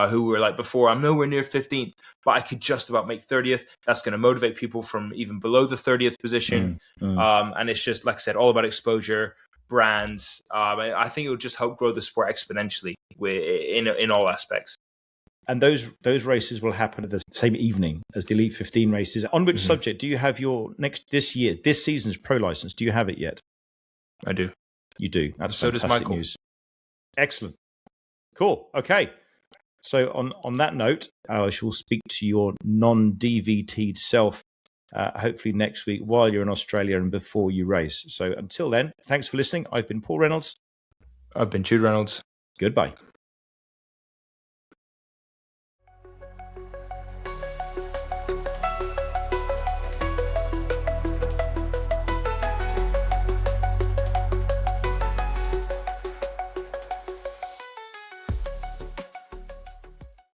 who were like before, I'm nowhere near 15th, but I could just about make 30th. That's going to motivate people from even below the 30th position. And it's just, like I said, all about exposure, brands. I think it would just help grow the sport exponentially in all aspects. And those races will happen at the same evening as the Elite 15 races. On which subject do you have your this season's pro license? Do you have it yet? I do. You do. That's so fantastic does Michael. news. Excellent. Cool. Okay. So on that note, I shall speak to your non-DVT'd self hopefully next week while you're in Australia and before you race. So until then, thanks for listening. I've been Paul Reynolds. I've been Jude Reynolds. Goodbye.